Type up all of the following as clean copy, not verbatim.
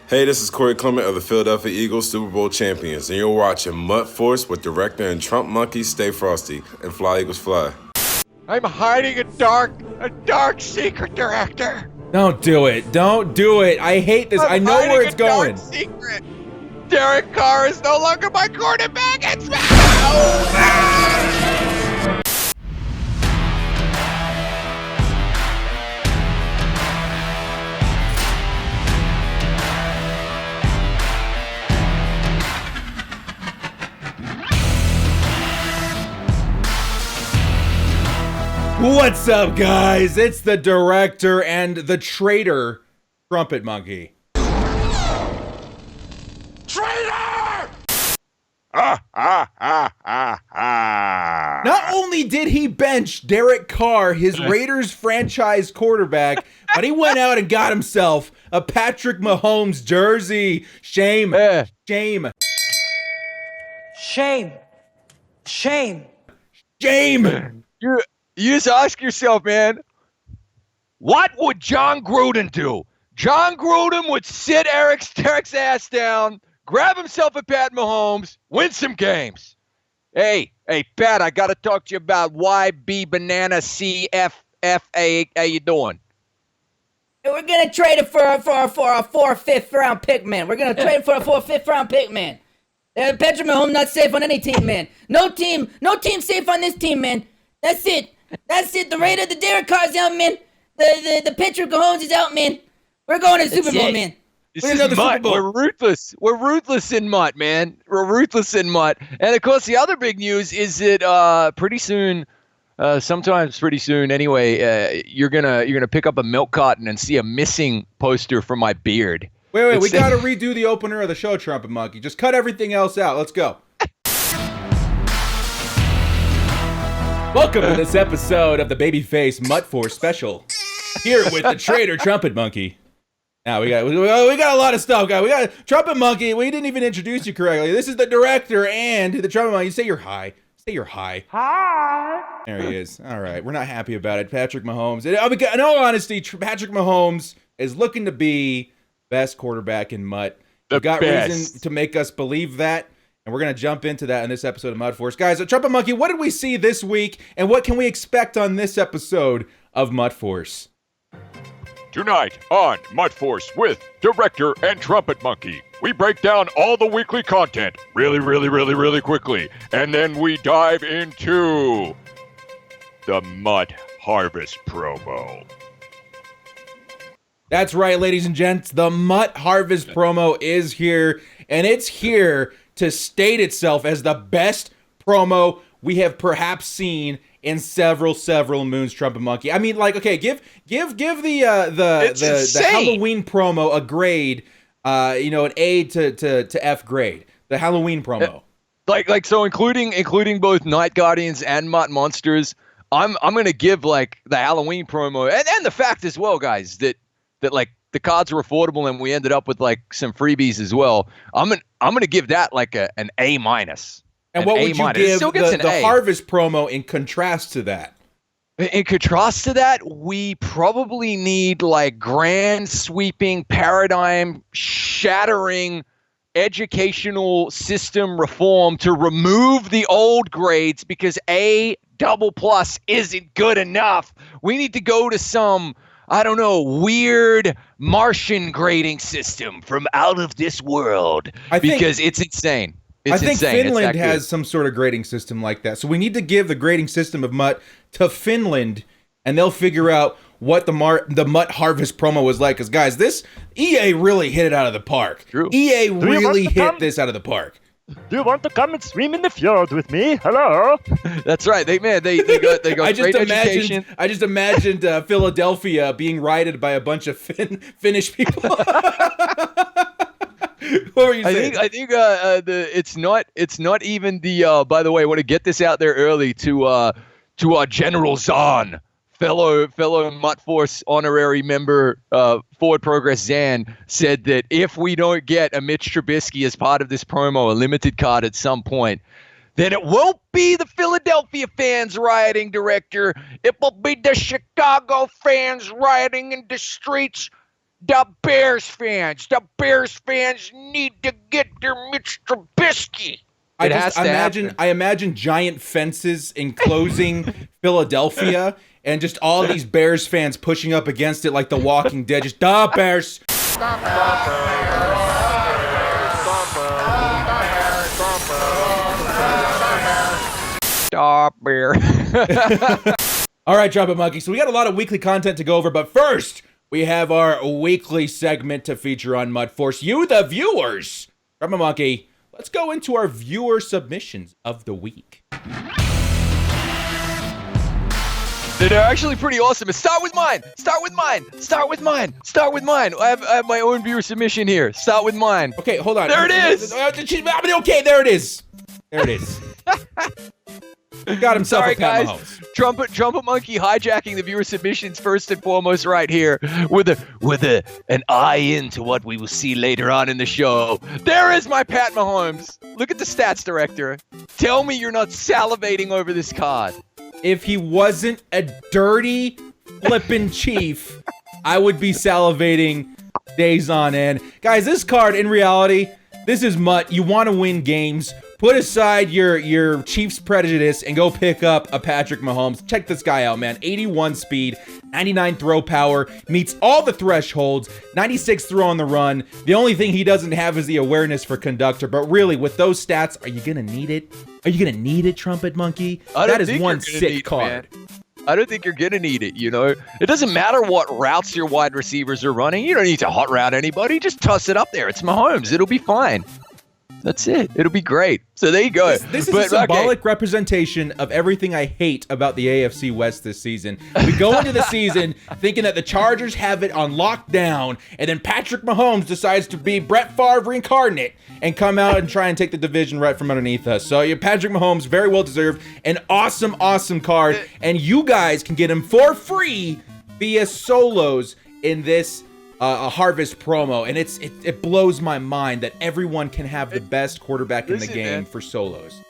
Hey, this is Corey Clement of the Philadelphia Eagles, Super Bowl champions, and you're watching MUT Force with director and Trumpetmonkey. Stay frosty and fly, Eagles, fly. I'm hiding a dark secret, director. Don't do it. Don't do it. I hate this. I know where it's going. Dark secret. Derek Carr is no longer my quarterback. It's me. What's up, guys? It's the director and the traitor, Trumpetmonkey. Traitor! Not only did he bench Derek Carr, his Raiders franchise quarterback, but he went out and got himself a Patrick Mahomes jersey. Shame. Shame. Shame. Shame. Shame. You just ask yourself, man, what would John Gruden do? John Gruden would sit Derek's ass down, grab himself a Pat Mahomes, win some games. Hey, Pat, I got to talk to you about YB Banana CFFA. How you doing? We're going to trade it for a 4th, 5th round pick, man. We're going to trade it for a 4th, 5th round pick, man. Patrick Mahomes not safe on any team, man. No team safe on this team, man. That's it. The Raider, the Derek Carr's out, man. The Patrick Mahomes is out, man. We're going to the Super Bowl, man. This is MUT. We're ruthless. We're ruthless in MUT, man. We're ruthless in MUT. And of course, the other big news is that pretty soon, sometimes pretty soon anyway, you're gonna pick up a milk carton and see a missing poster for my beard. Wait, we gotta redo the opener of the show, Trumpetmonkey. Just cut everything else out. Let's go. Welcome to this episode of the Babyface MUT Force special. Here with the traitor Trumpetmonkey. Now we got a lot of stuff, guys. We got Trumpetmonkey. We didn't even introduce you correctly. This is the director and the Trumpetmonkey. Say you're high. Say you're high. Hi. There he is. All right, we're not happy about it. Patrick Mahomes. In all honesty, Patrick Mahomes is looking to be best quarterback in MUT. We've got reason to make us believe that. And we're going to jump into that in this episode of MUT Force. Guys, Trumpetmonkey, what did we see this week, and what can we expect on this episode of MUT Force? Tonight on MUT Force with Director and Trumpetmonkey, we break down all the weekly content really quickly. And then we dive into the MUT Harvest promo. That's right, ladies and gents. The MUT Harvest promo is here, and it's here to state itself as the best promo we have perhaps seen in several moons, Trumpetmonkey. I mean, like, okay, give the Halloween promo a grade, an A to F grade. The Halloween promo, so including both Night Guardians and MUT Monsters. I'm gonna give like the Halloween promo and the fact as well, guys, that like the cards were affordable and we ended up with like some freebies as well. I'm gonna give that like an A minus. And what would you give the Harvest promo in contrast to that? In contrast to that, we probably need like grand sweeping, paradigm shattering educational system reform to remove the old grades because A++ isn't good enough. We need to go to some, I don't know, weird Martian grading system from out of this world because it's insane. I think Finland has some sort of grading system like that. So we need to give the grading system of MUT to Finland, and they'll figure out what the MUT Harvest promo was like. Because, guys, this EA really hit it out of the park. True. EA really hit this out of the park. Do you want to come and swim in the fjord with me? Hello. That's right. They got great education. I just imagined Philadelphia being righted by a bunch of Finnish people. What were you saying? I think it's not even the. By the way, I want to get this out there early to our General Zahn, fellow MUT Force honorary member, Forward Progress Zan, said that if we don't get a Mitch Trubisky as part of this promo, a limited card at some point, then it won't be the Philadelphia fans rioting, director. It will be the Chicago fans rioting in the streets. The Bears fans need to get their Mitch Trubisky. I imagine giant fences enclosing Philadelphia and just all these Bears fans pushing up against it like The Walking Dead. Just, the Bears. Stop, Bear. All right, Trumpetmonkey. So we got a lot of weekly content to go over, but first we have our weekly segment to feature on Mud Force. You, the viewers. Trumpetmonkey, let's go into our viewer submissions of the week. They're actually pretty awesome. Start with mine. I have my own viewer submission here. Start with mine. Okay, hold on. There it is. Okay, there it is. Got himself a Pat Mahomes. Trumpetmonkey hijacking the viewer submissions first and foremost right here with an eye into what we will see later on in the show. There is my Pat Mahomes. Look at the stats director. Tell me you're not salivating over this card. If he wasn't a dirty flippin' chief, I would be salivating days on end. Guys, this card, in reality, this is MUT. You want to win games. Put aside your Chiefs prejudice and go pick up a Patrick Mahomes. Check this guy out, man. 81 speed, 99 throw power, meets all the thresholds, 96 throw on the run. The only thing he doesn't have is the awareness for conductor. But really, with those stats, are you going to need it? Are you going to need it, Trumpetmonkey? That is one sick card. I don't think you're going to need it, you know? It doesn't matter what routes your wide receivers are running. You don't need to hot route anybody. Just toss it up there. It's Mahomes. It'll be fine. That's it. It'll be great. So there you go. This is a symbolic representation of everything I hate about the AFC West this season. We go into the season thinking that the Chargers have it on lockdown, and then Patrick Mahomes decides to be Brett Favre incarnate and come out and try and take the division right from underneath us. So Patrick Mahomes, very well deserved, an awesome, awesome card, and you guys can get him for free via solos in this a Harvest promo, and it blows my mind that everyone can have the best quarterback in the game, man, for solos.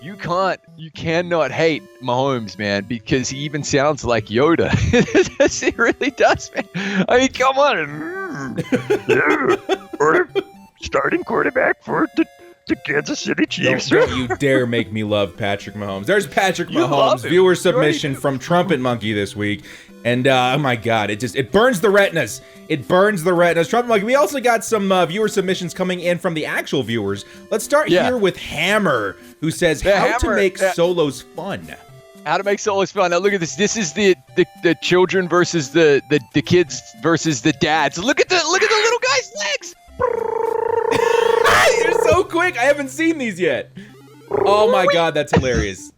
You cannot hate Mahomes, man, because he even sounds like Yoda. He really does, man. I mean, come on. Starting quarterback for the Kansas City Chiefs. Don't you dare make me love Patrick Mahomes. There's Patrick Mahomes, viewer submission from Trumpetmonkey this week. And oh my God, it burns the retinas. Trumpetmonkey, we also got some viewer submissions coming in from the actual viewers. Let's start here with Hammer, who says how to make solos fun. How to make solos fun. Now look at this. This is the children versus the kids versus the dads. Look at the little guy's legs. You're so quick. I haven't seen these yet. Oh my God, that's hilarious.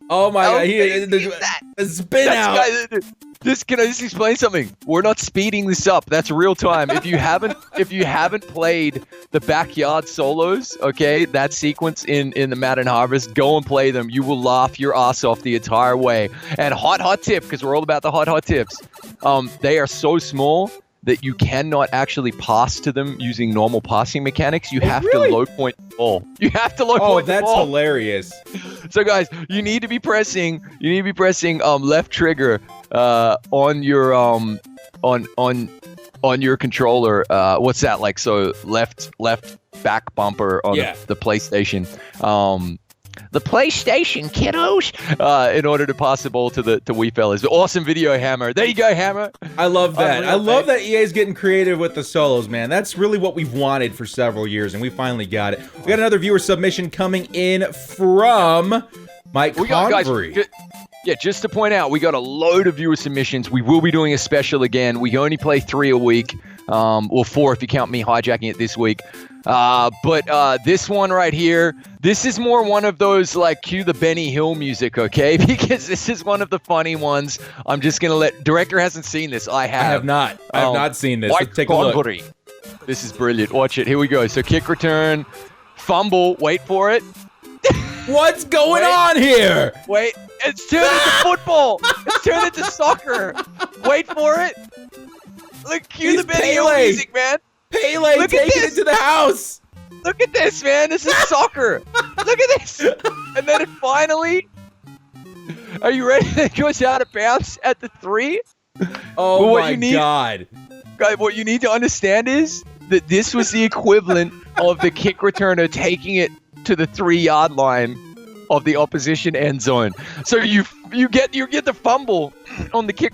Oh my God, the spin out. Can I just explain something? We're not speeding this up. That's real time. If you haven't played the backyard solos, okay, that sequence in the Madden Harvest, go and play them. You will laugh your ass off the entire way. And hot tip, because we're all about the hot tips. They are so small that you cannot actually pass to them using normal passing mechanics. You have to low point the ball. You have to low point the ball. Oh, that's hilarious. So guys, you need to be pressing left trigger on your on your controller. What's that like? So left back bumper on the PlayStation. The PlayStation, kiddos, in order to pass the ball to we fellas. Awesome video, Hammer. There you go, Hammer. I love that. I love that EA's getting creative with the solos, man. That's really what we've wanted for several years, and we finally got it. We got another viewer submission coming in from Mike Convery. Just to point out, we got a load of viewer submissions. We will be doing a special again. We only play 3 a week, or 4 if you count me hijacking it this week. But this one right here, this is more one of those like cue the Benny Hill music, okay? Because this is one of the funny ones. I'm just gonna let director hasn't seen this. I have not. I have not seen this. Let's take a look. This is brilliant. Watch it. Here we go. So kick return, fumble. Wait for it. What's going on here? Wait. It's turned into football. It's turned into soccer. Wait for it. Look, cue the Benny Hill music, man. Pele taking it to the house. Look at this, man. This is soccer. Look at this. And then it finally. Are you ready? It goes out of bounds at the 3. Oh my God. Guys, what you need to understand is that this was the equivalent of the kick returner taking it to the 3-yard line of the opposition end zone. So you get the fumble on the kick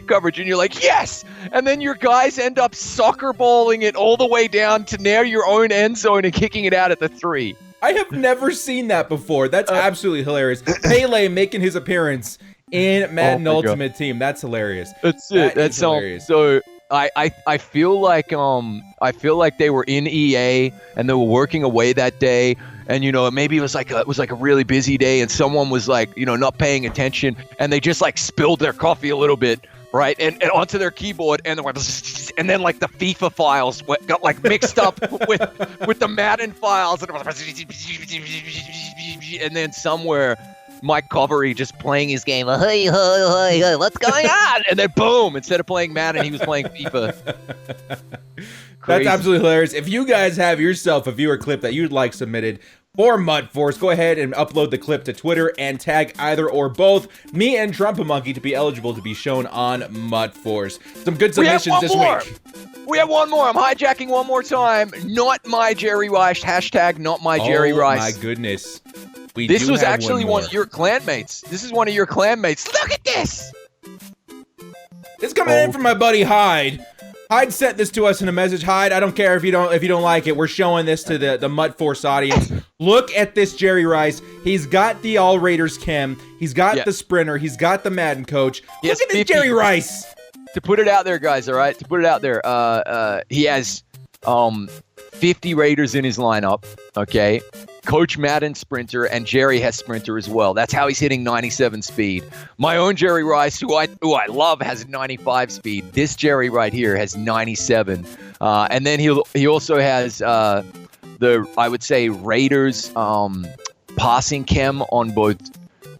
coverage, and you're like, yes! And then your guys end up soccer balling it all the way down to near your own end zone and kicking it out at the 3. I have never seen that before. That's absolutely hilarious. Pele making his appearance in Madden Ultimate Team. That's hilarious. That's it. That's hilarious. So I feel like they were in EA and they were working away that day, and maybe it was like a really busy day, and someone was like not paying attention, and they just like spilled their coffee a little bit, right, and onto their keyboard, and then like the FIFA files got like mixed up with the Madden files, and then somewhere Mike Covery just playing his game. Hey, what's going on? And then boom, instead of playing Madden, he was playing FIFA. That's absolutely hilarious. If you guys have yourself a viewer clip that you'd like submitted for MUT Force, go ahead and upload the clip to Twitter and tag either or both me and Trumpetmonkey to be eligible to be shown on MUT Force. Some good submissions this week. We have one more. I'm hijacking one more time. Not my Jerry Rice. Hashtag not my Jerry Rice. Oh my goodness. This was actually one of your clanmates. This is one of your clanmates. Look at this. It's coming in from my buddy Hyde. Hyde sent this to us in a message. Hyde, I don't care if you don't like it. We're showing this to the MUT Force audience. Look at this Jerry Rice. He's got the All Raiders chem. He's got the sprinter. He's got the Madden coach. Look at this Jerry Rice. To put it out there, guys, all right? To put it out there, he has 50 Raiders in his lineup, okay? Coach Madden sprinter, and Jerry has sprinter as well. That's how he's hitting 97 speed. My own Jerry Rice, who I love, has 95 speed. This Jerry right here has 97. And then he also has I would say Raiders passing chem on both.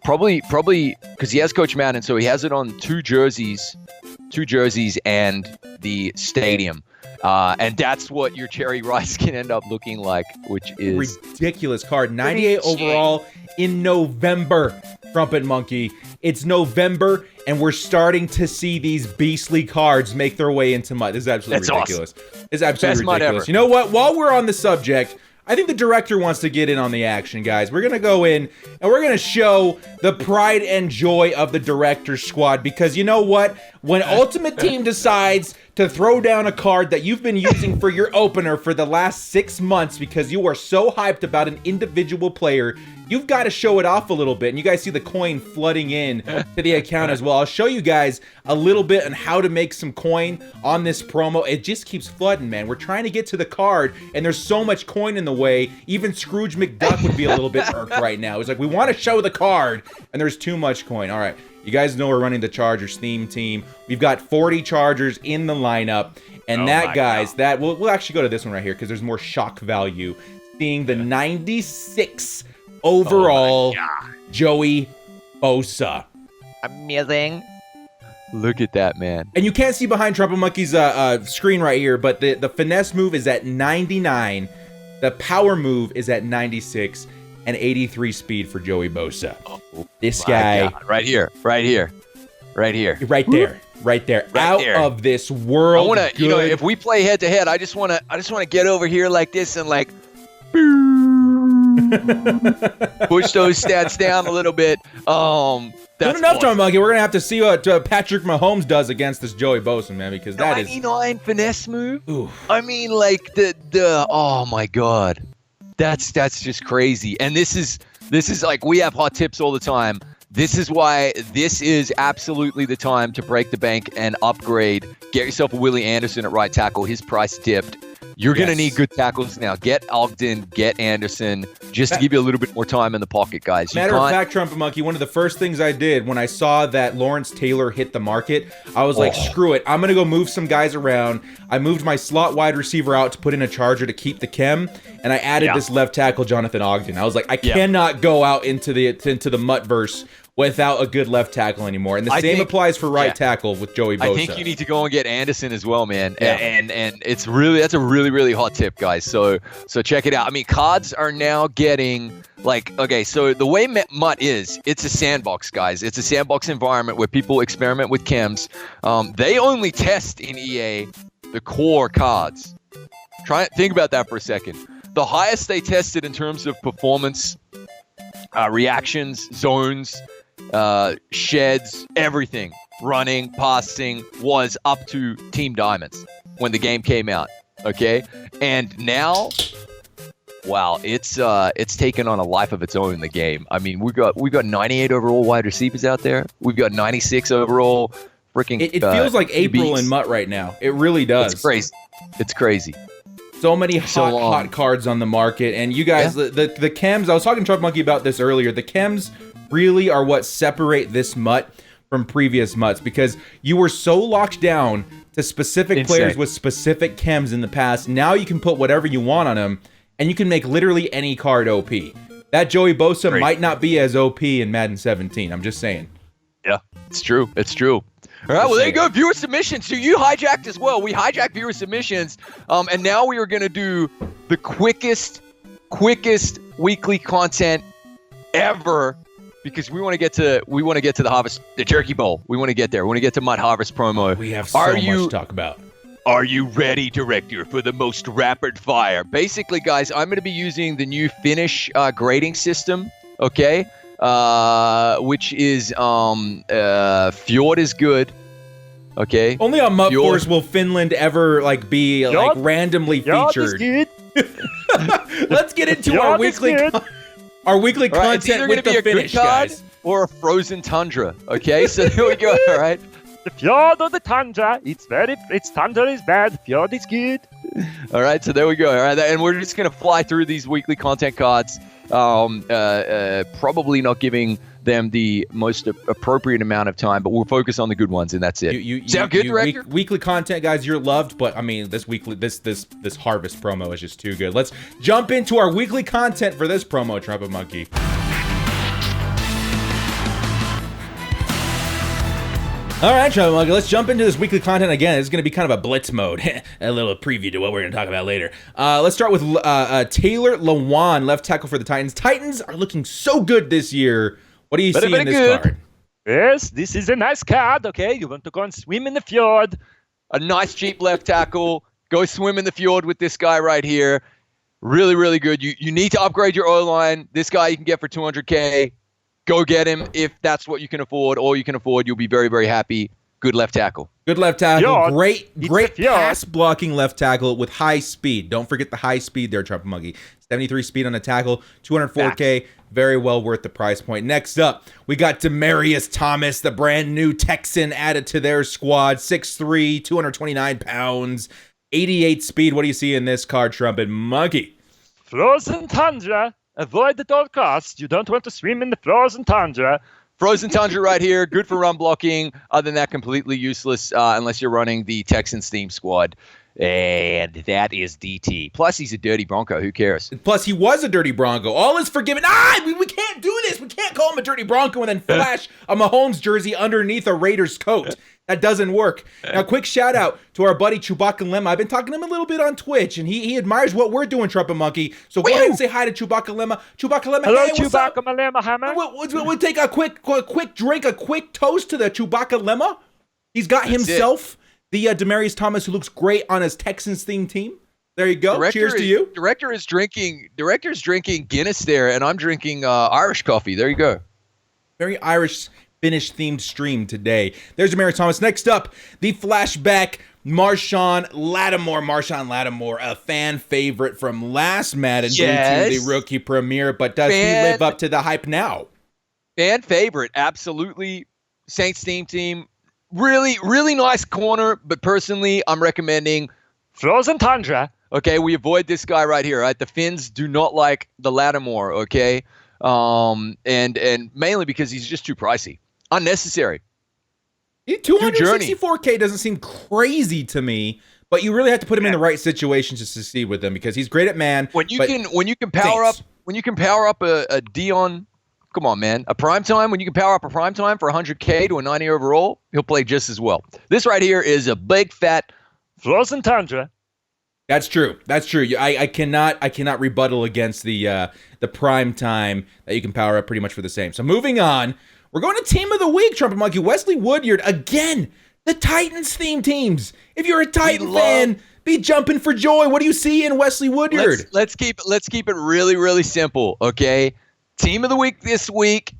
Probably because he has Coach Madden, so he has it on two jerseys and the stadium. And that's what your Jerry Rice can end up looking like, which is ridiculous card. 98 overall in November, Trumpetmonkey. It's November, and we're starting to see these beastly cards make their way into MUT. This is absolutely ridiculous. Awesome. It's absolutely Best ridiculous. MUT ever. You know what? While we're on the subject, I think the director wants to get in on the action, guys. We're going to go in, and we're going to show the pride and joy of the director's squad, because you know what? When Ultimate Team decides to throw down a card that you've been using for your opener for the last 6 months because you are so hyped about an individual player, you've got to show it off a little bit. And you guys see the coin flooding in to the account as well. I'll show you guys a little bit on how to make some coin on this promo. It just keeps flooding, man. We're trying to get to the card, and there's so much coin in the way. Even Scrooge McDuck would be a little bit irked right now. It's like, we want to show the card, and there's too much coin. All right. You guys know we're running the Chargers theme team. We've got 40 Chargers in the lineup. And we'll actually go to this one right here because there's more shock value. Seeing the 96 overall Joey Bosa. amazing. Look at that, man. And you can't see behind Trumpetmonkey's screen right here, but the finesse move is at 99. The power move is at 96. And 83 speed for Joey Bosa. This guy. God. Right here. Right there. Out of this world. I want to, if we play head to head, I just want to get over here like this and like push those stats down a little bit. That's enough time, Monkey. We're gonna have to see what Patrick Mahomes does against this Joey Bosa, man, because that 99 finesse move. Oof. I mean, like the oh my god. That's just crazy. And this is like, we have hot tips all the time. This is why this is absolutely the time to break the bank and upgrade. Get yourself a Willie Anderson at right tackle. His price dipped. You're going to need good tackles now. Get Ogden, get Anderson, just to give you a little bit more time in the pocket, guys. Matter of fact, Trumpetmonkey, one of the first things I did when I saw that Lawrence Taylor hit the market, I was like, screw it. I'm going to go move some guys around. I moved my slot wide receiver out to put in a Charger to keep the chem, and I added this left tackle, Jonathan Ogden. I was like, I cannot go out into the MUTverse without a good left tackle anymore. And the same applies for right tackle with Joey Bosa. I think you need to go and get Anderson as well, man. Yeah. And that's a really hot tip, guys. So check it out. I mean, cards are now getting so the way MUT is, it's a sandbox, guys. It's a sandbox environment where people experiment with chems. They only test in EA the core cards. Think about that for a second. The highest they tested in terms of performance, reactions, zones, sheds, everything, running, passing, was up to Team Diamonds when the game came out. Okay, and now, wow, it's taken on a life of its own in the game. I mean, we've got 98 overall wide receivers out there. We've got 96 overall. Freaking, it feels like April in MUT right now. It really does. It's crazy. So many hot cards on the market, and you guys, the chems. I was talking to Trumpetmonkey about this earlier. The chems really are what separate this MUT from previous MUTs, because you were so locked down to specific players with specific chems in the past. Now you can put whatever you want on them, and you can make literally any card OP. That Joey Bosa might not be as OP in Madden 17. I'm just saying. Yeah, it's true. It's true. All right, well, there you go. Viewer submissions. So you hijacked as well. We hijacked viewer submissions, and now we are going to do the quickest weekly content ever, because we want to get to the harvest, the Turkey Bowl. We want to get there. We want to get to MUT Harvest promo. We have so much to talk about. Are you ready, Director, for the most rapid fire? Basically, guys, I'm going to be using the new Finnish grading system. Okay. Which is Fjord is good. Okay. Only on MUT Force will Finland ever be randomly featured. Is good. Let's get into our weekly content with the Finnish guys. Or a frozen tundra. Okay, so here we go. All right. The fjord or the tundra, it's tundra is bad, fjord is good. All right, so there we go. All right, and we're just gonna fly through these weekly content cards. Probably not giving them the most appropriate amount of time, but we'll focus on the good ones, and that's it. Sound good, Director? Weekly content, guys, you're loved, but I mean, this harvest promo is just too good. Let's jump into our weekly content for this promo, Trumpetmonkey. All right, Trumpetmonkey, let's jump into this weekly content again. It's going to be kind of a blitz mode. A little preview to what we're going to talk about later. Let's start with Taylor Lewan, left tackle for the Titans. Titans are looking so good this year. What do you see in this card? Yes, this is a nice card, okay? You want to go and swim in the fjord. A nice, cheap left tackle. Go swim in the fjord with this guy right here. Really, really good. You need to upgrade your O-line. This guy you can get for $200K. Go get him if that's what you can afford. All you can afford, you'll be very, very happy. Good left tackle. Good left tackle. Great pass blocking left tackle with high speed. Don't forget the high speed there, Trumpetmonkey. 73 speed on the tackle, $204K. Very well worth the price point. Next up, we got Marius Thomas, the brand new Texan added to their squad. 6'3", 229 pounds, 88 speed. What do you see in this card, Trumpetmonkey? Frozen tundra. Avoid at all costs. You don't want to swim in the frozen tundra. Frozen tundra right here. Good for run blocking. Other than that, completely useless unless you're running the Texans theme squad. And that is DT. Plus, he's a dirty Bronco. Who cares? Plus, he was a dirty Bronco. All is forgiven. We can't do this. We can't call him a dirty Bronco and then flash a Mahomes jersey underneath a Raiders coat. That doesn't work. Now, quick shout out to our buddy Chewbacca Lemma. I've been talking to him a little bit on Twitch, and he admires what we're doing, Trumpetmonkey. So go ahead and say hi to Chewbacca Lemma. Chewbacca Lemma, hello, hey, Chewbacca Lemma Hammer. We'll take a quick drink, a quick toast to the Chewbacca Lemma. He's got himself the Marius Thomas, who looks great on his Texans themed team. There you go. Cheers to you. Director's drinking Guinness there, and I'm drinking Irish coffee. There you go. Very Irish Finnish themed stream today. There's Marius Thomas. Next up, the flashback, Marshawn Lattimore, a fan favorite from last Madden due to the rookie premiere, but does he live up to the hype now? Fan favorite, absolutely. Saints team. Really, really nice corner, but personally, I'm recommending Frozen Tundra. Okay, we avoid this guy right here, right? The Finns do not like the Lattimore, okay? And mainly because he's just too pricey. Unnecessary. $264K doesn't seem crazy to me, but you really have to put him in the right situations to succeed with him because he's great at man. When you can power up a Dion, come on, man. A primetime, when you can power up a primetime for $100K to a 90 overall, he'll play just as well. This right here is a big fat Frozen Tundra. That's true. I cannot rebuttal against the prime time that you can power up pretty much for the same. So moving on, we're going to team of the week, Trumpetmonkey. Wesley Woodyard again The Titans theme teams. If you're a Titan fan, be jumping for joy. What do you see in Wesley Woodyard? Let's keep it really, really simple, okay? Team of the week this week,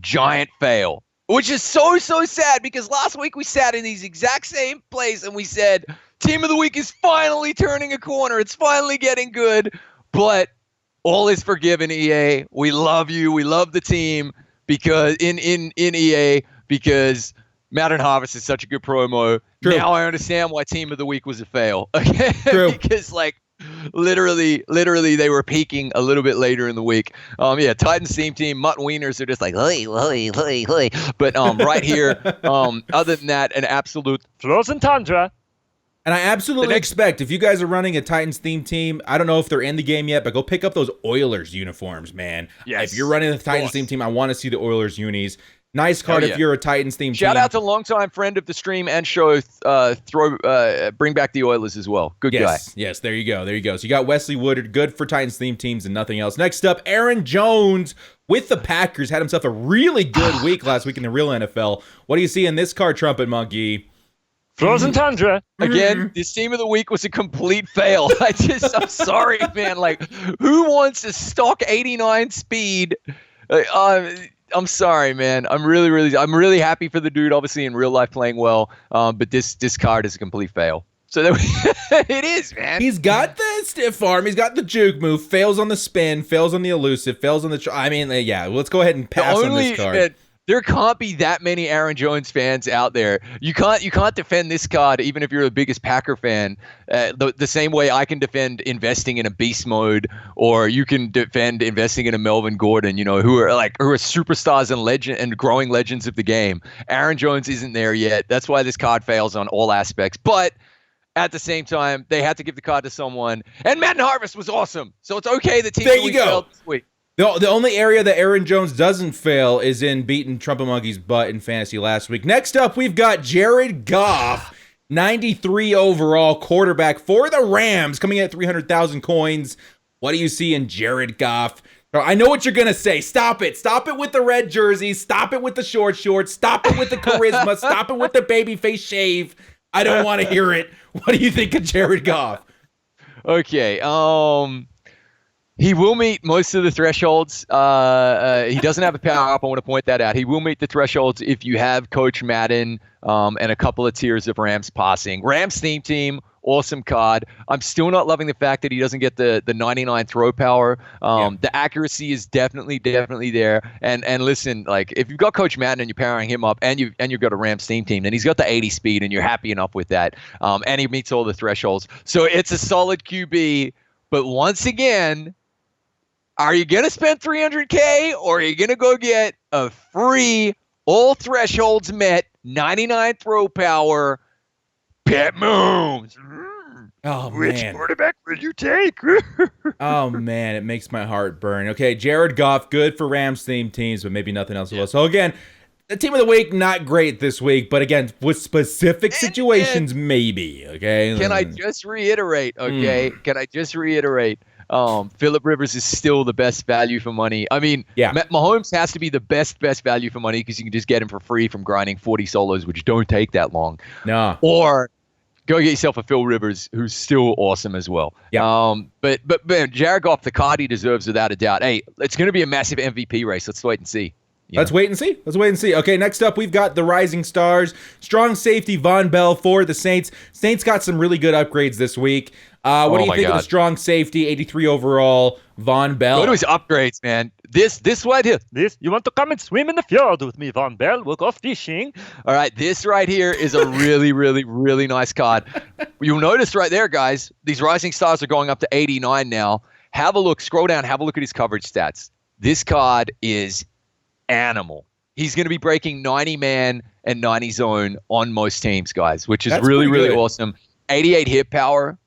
giant fail. Which is so sad because last week we sat in these exact same place and we said, Team of the week is finally turning a corner. It's finally getting good. But all is forgiven, EA. We love you. We love the team because in EA because Madden Harvest is such a good promo. True. Now I understand why Team of the Week was a fail. Okay? True. Because literally they were peaking a little bit later in the week. Titans team Mutt Wieners are just like hey. But right here, other than that, an absolute frozen tundra. And I absolutely expect if you guys are running a Titans theme team, I don't know if they're in the game yet, but go pick up those Oilers uniforms, man. Yes. If you're running the Titans theme team, I want to see the Oilers unis. Nice card if you're a Titans theme team. Shout out to longtime friend of the stream and show, bring back the Oilers as well. Good guy. Yes, there you go. So you got Wesley Woodard, good for Titans theme teams and nothing else. Next up, Aaron Jones with the Packers. Had himself a really good week last week in the real NFL. What do you see in this card, Trumpetmonkey? Frozen tundra. Again, this team of the week was a complete fail. I'm sorry, man. Like, who wants a stock 89 speed? I'm sorry, man. I'm really happy for the dude, obviously in real life playing well. But this card is a complete fail. So it is, man. He's got the stiff arm. He's got the juke move. Fails on the spin. Fails on the elusive. Fails on the. Let's go ahead and pass on this card. There can't be that many Aaron Jones fans out there. You can't defend this card even if you're the biggest Packer fan. The same way I can defend investing in a beast mode, or you can defend investing in a Melvin Gordon. Who are superstars and legend and growing legends of the game. Aaron Jones isn't there yet. That's why this card fails on all aspects. But at the same time, they had to give the card to someone. And Madden Harvest was awesome, so it's okay. The team failed this week. The only area that Aaron Jones doesn't fail is in beating Trumpetmonkey's butt in fantasy last week. Next up, we've got Jared Goff, 93 overall quarterback for the Rams, coming in at 300,000 coins. What do you see in Jared Goff? I know what you're going to say. Stop it. Stop it with the red jerseys. Stop it with the short shorts. Stop it with the charisma. Stop it with the babyface shave. I don't want to hear it. What do you think of Jared Goff? Okay, he will meet most of the thresholds. He doesn't have a power up. I want to point that out. He will meet the thresholds if you have Coach Madden and a couple of tiers of Rams passing. Rams theme team, awesome card. I'm still not loving the fact that he doesn't get the 99 throw power. The accuracy is definitely there. And listen, like if you've got Coach Madden and you're powering him up and you've got a Rams theme team, then he's got the 80 speed and you're happy enough with that. And he meets all the thresholds. So it's a solid QB. But once again, are you going to spend $300K or are you going to go get a free, all thresholds met, 99 throw power, Pat Mahomes? Oh, Which man. quarterback will you take? Oh, man, it makes my heart burn. Okay, Jared Goff, good for Rams theme teams, but maybe nothing else will. So, again, the team of the week, not great this week, but again, with specific situations, maybe. Okay. Can I just reiterate? Phillip Rivers is still the best value for money. I mean, Mahomes has to be the best value for money because you can just get him for free from grinding 40 solos, which don't take that long. No. Or go get yourself a Phil Rivers, who's still awesome as well. Yeah. But man, Jared Goff, the card he deserves without a doubt. Hey, it's going to be a massive MVP race. Let's wait and see. Let's wait and see. Okay, next up, we've got the Rising Stars. Strong safety, Von Bell for the Saints. Saints got some really good upgrades this week. What do you think of the strong safety, 83 overall, Von Bell? Go to his upgrades, man. This right here. You want to come and swim in the fjord with me, Von Bell? We'll go fishing. All right, this right here is a really, really, really nice card. You'll notice right there, guys, these Rising Stars are going up to 89 now. Have a look. Scroll down. Have a look at his coverage stats. This card is animal. He's going to be breaking 90-man and 90 zone on most teams, guys, which is really, really awesome. 88 hit power.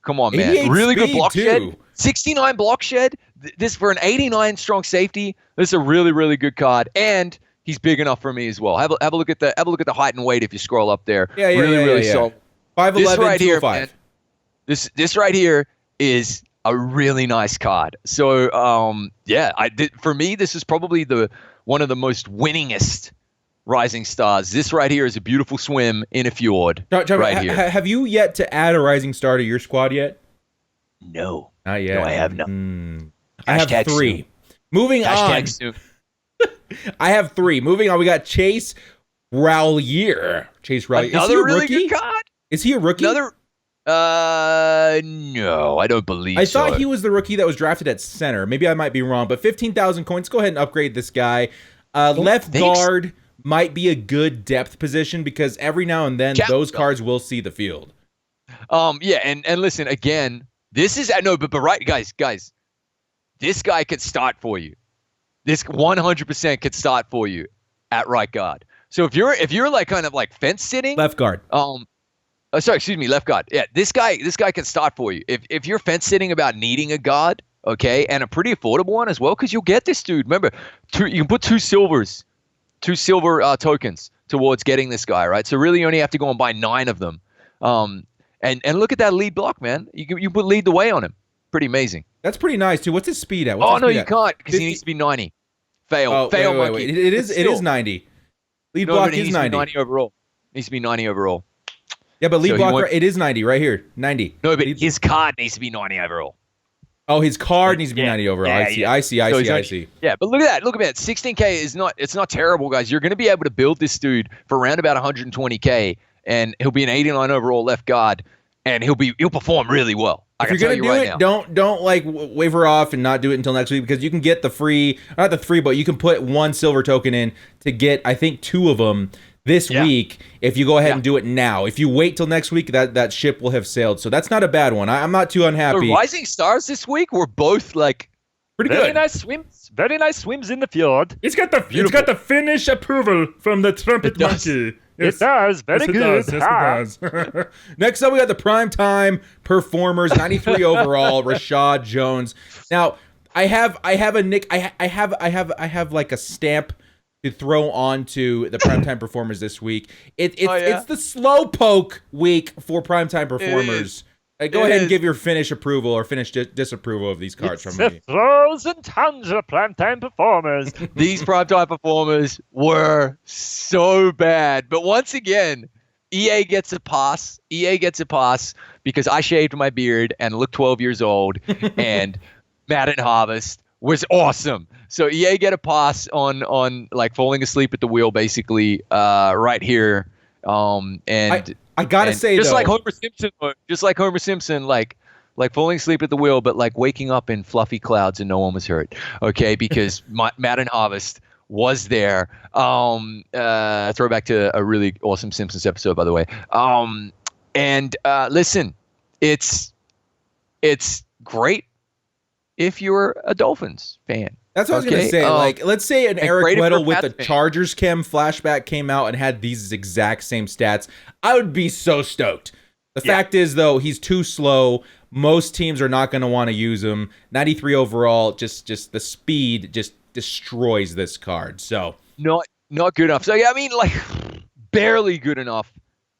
Come on, man. Really good block shed. 69 block shed. This for an 89 strong safety. This is a really, really good card. And he's big enough for me as well. Have a look at the height and weight if you scroll up there. Really solid. 5'11", this right here, 205. man, this right here is a really nice card. So for me, this is probably one of the most winningest rising stars. This right here is a beautiful swim in a fjord. Right here. Have you yet to add a rising star to your squad yet? No. Not yet. No, I have not. I have 3. Soon. Moving on. Soon. I have 3. Moving on, we got Chase Roulier. Another really good card? Is he a rookie? No, I don't believe so. I thought he was the rookie that was drafted at center. Maybe I might be wrong, but 15,000 coins. Go ahead and upgrade this guy. Left guard might be a good depth position because every now and then those cards will see the field. Yeah, and listen, again, this is but right, guys, this guy could start for you. This 100% could start for you at right guard. So if you're like kind of like fence sitting, left guard. Left guard. Yeah, this guy can start for you. If you're fence sitting about needing a guard, okay, and a pretty affordable one as well, because you'll get this dude. Remember, you can put two silver tokens towards getting this guy, right? So really, you only have to go and buy 9 of them. And look at that lead block, man. You put lead the way on him. Pretty amazing. That's pretty nice too. What's his speed at? You can't because he needs to be 90. Fail. Wait. It is 90. Lead block is 90. 90 overall. Needs to be 90 overall. Yeah, but lead block, it is 90 right here. 90. No, but his card needs to be 90 overall. Oh, his card needs to be 90 overall. I see. Yeah, but look at that. 16K is not terrible, guys. You're going to be able to build this dude for around about 120K, and he'll be an 89 overall left guard, and he'll perform really well. If you're gonna do it, don't like waver off and not do it until next week because you can get but you can put 1 silver token in to get I think 2 of them this week if you go ahead and do it now. If you wait till next week, that ship will have sailed. So that's not a bad one. I'm not too unhappy. The rising stars this week were both like pretty very good. Very nice swims in the fjord. It's got the Finnish approval from the Trumpetmonkey. It does. Very good. It does. Next up, we got the primetime performers, 93 overall, Rashad Jones. Now, I have like a stamp to throw onto the primetime performers this week. It's the slow poke week for primetime performers. Go ahead and give your finish approval or finish disapproval of these cards from me. Frozen Tundra primetime performers. These primetime performers were so bad. But once again, EA gets a pass. EA gets a pass because I shaved my beard and looked 12 years old, and Madden Harvest was awesome. So EA get a pass on like falling asleep at the wheel, basically, right here. I gotta say, just like Homer Simpson, like falling asleep at the wheel, but like waking up in fluffy clouds and no one was hurt. Okay, because Madden Harvest was there. Throwback to a really awesome Simpsons episode, by the way. Listen, it's great if you're a Dolphins fan. That's what I was going to say. Let's say an Eric Weddle with a Chargers chem flashback came out and had these exact same stats. I would be so stoked. The fact is, though, he's too slow. Most teams are not going to want to use him. 93 overall, just the speed just destroys this card. So not good enough. So, yeah, I mean, like, barely good enough.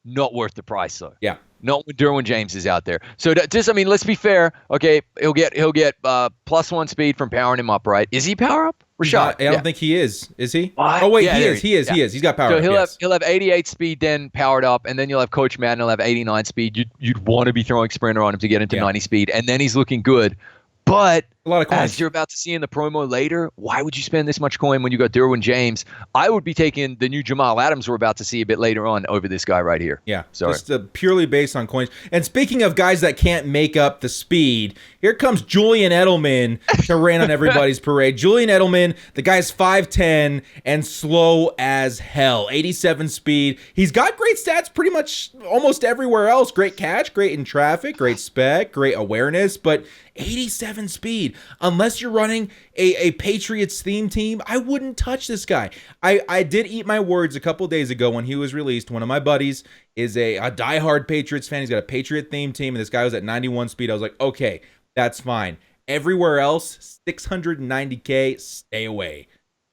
Not worth the price, though. Yeah. Not when Derwin James is out there. So let's be fair. Okay, he'll get +1 speed from powering him up, right? Is he power up? Rashad? I don't think he is. Is he? What? Oh wait, he is. He's got power up. So he'll have 88 speed then powered up, and then you'll have Coach Madden. He'll have 89 speed. You'd want to be throwing Sprinter on him to get into 90 speed, and then he's looking good. But a lot of coins. As you're about to see in the promo later, why would you spend this much coin when you got Derwin James? I would be taking the new Jamal Adams we're about to see a bit later on over this guy right here. Yeah, just purely based on coins. And speaking of guys that can't make up the speed, here comes Julian Edelman to rain on everybody's parade. Julian Edelman, the guy's 5'10" and slow as hell. 87 speed. He's got great stats pretty much almost everywhere else. Great catch, great in traffic, great spec, great awareness, but 87 speed. Unless you're running a Patriots theme team, I wouldn't touch this guy. I did eat my words a couple days ago when he was released. One of my buddies is a diehard Patriots fan. He's got a Patriot theme team, and this guy was at 91 speed. I was like, okay, that's fine. Everywhere else, 690K, stay away.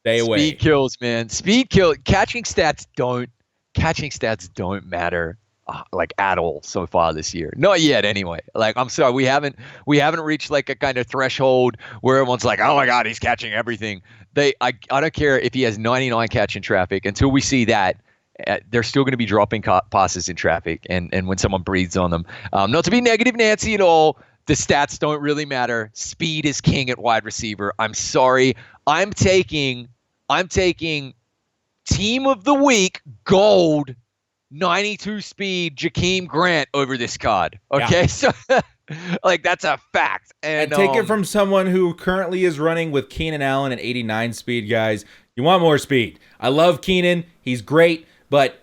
Stay away. Speed kills, man. Speed kill. Catching stats don't matter. like at all so far this year. Not yet, anyway. Like, I'm sorry, we haven't reached like a kind of threshold where everyone's like, oh my God, he's catching everything. I don't care if he has 99 catching traffic. Until we see that, they're still going to be dropping passes in traffic, and when someone breathes on them. Not to be negative Nancy at all. The stats don't really matter. Speed is king at wide receiver. I'm sorry. I'm taking team of the week gold 92 speed Jakeem Grant over this card. Okay, so like that's a fact. And take it from someone who currently is running with Keenan Allen at 89 speed, guys. You want more speed. I love Keenan. He's great, but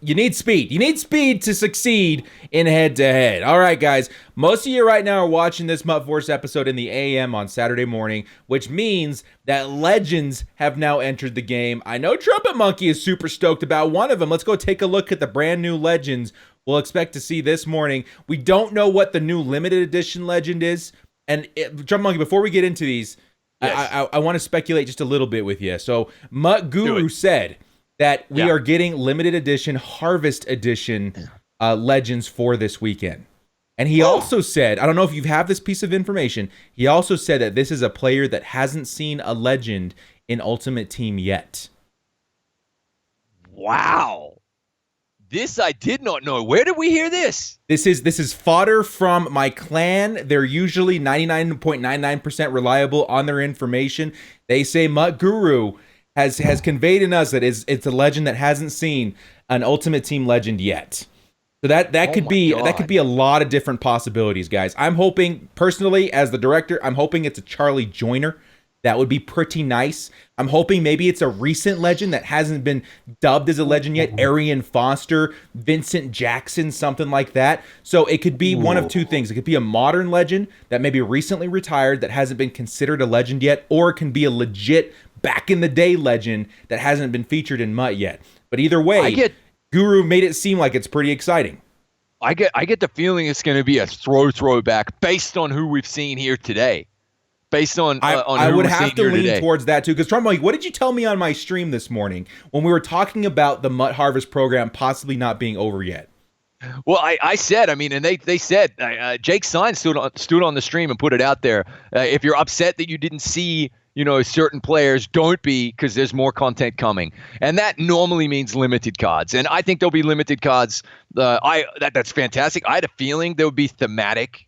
you need speed. You need speed to succeed in head-to-head. All right, guys. Most of you right now are watching this Mutt Force episode in the AM on Saturday morning, which means that legends have now entered the game. I know Trumpetmonkey is super stoked about one of them. Let's go take a look at the brand new legends we'll expect to see this morning. We don't know what the new limited edition legend is. And Trumpetmonkey, before we get into these, yes. I want to speculate just a little bit with you. So Mutt Guru said that we are getting limited edition, Harvest Edition legends for this weekend. And he also said, I don't know if you have this piece of information, he also said that this is a player that hasn't seen a legend in Ultimate Team yet. Wow. This I did not know. Where did we hear this? This is fodder from my clan. They're usually 99.99% reliable on their information. They say Mutt Guru has conveyed in us that it's a legend that hasn't seen an Ultimate Team legend yet. So that could be a lot of different possibilities, guys. I'm hoping, personally, as the director, I'm hoping it's a Charlie Joyner. That would be pretty nice. I'm hoping maybe it's a recent legend that hasn't been dubbed as a legend yet. Arian Foster, Vincent Jackson, something like that. So it could be one of two things. It could be a modern legend that maybe recently retired that hasn't been considered a legend yet, or it can be a legit back in the day legend that hasn't been featured in MUT yet. But either way, Guru made it seem like it's pretty exciting. I get the feeling it's going to be a throwback based on who we've seen here today. Based on I would have to lean towards that too, because Trump, what did you tell me on my stream this morning when we were talking about the MUT Harvest program possibly not being over yet? Well, I said, I mean, and they said, Jake Sines stood on the stream and put it out there. If you're upset that you didn't see, certain players, don't be, because there's more content coming. And that normally means limited cards. And I think there'll be limited cards. That's fantastic. I had a feeling there would be thematic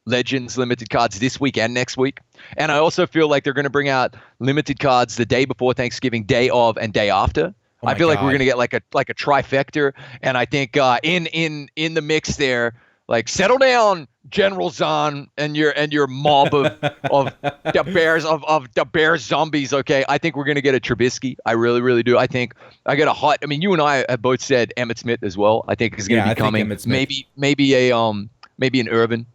Legends limited cards this week and next week. And I also feel like they're going to bring out limited cards the day before Thanksgiving, day of, and day after. I feel like we're going to get like a trifecta. And I think in the mix there, like, settle down, General Zahn, and your mob of the Bears zombies. Okay, I think we're going to get a Trubisky. I really, really do. I think I get a hot. I mean, you and I have both said Emmitt Smith as well. I think is going to be coming. Maybe an Irvin.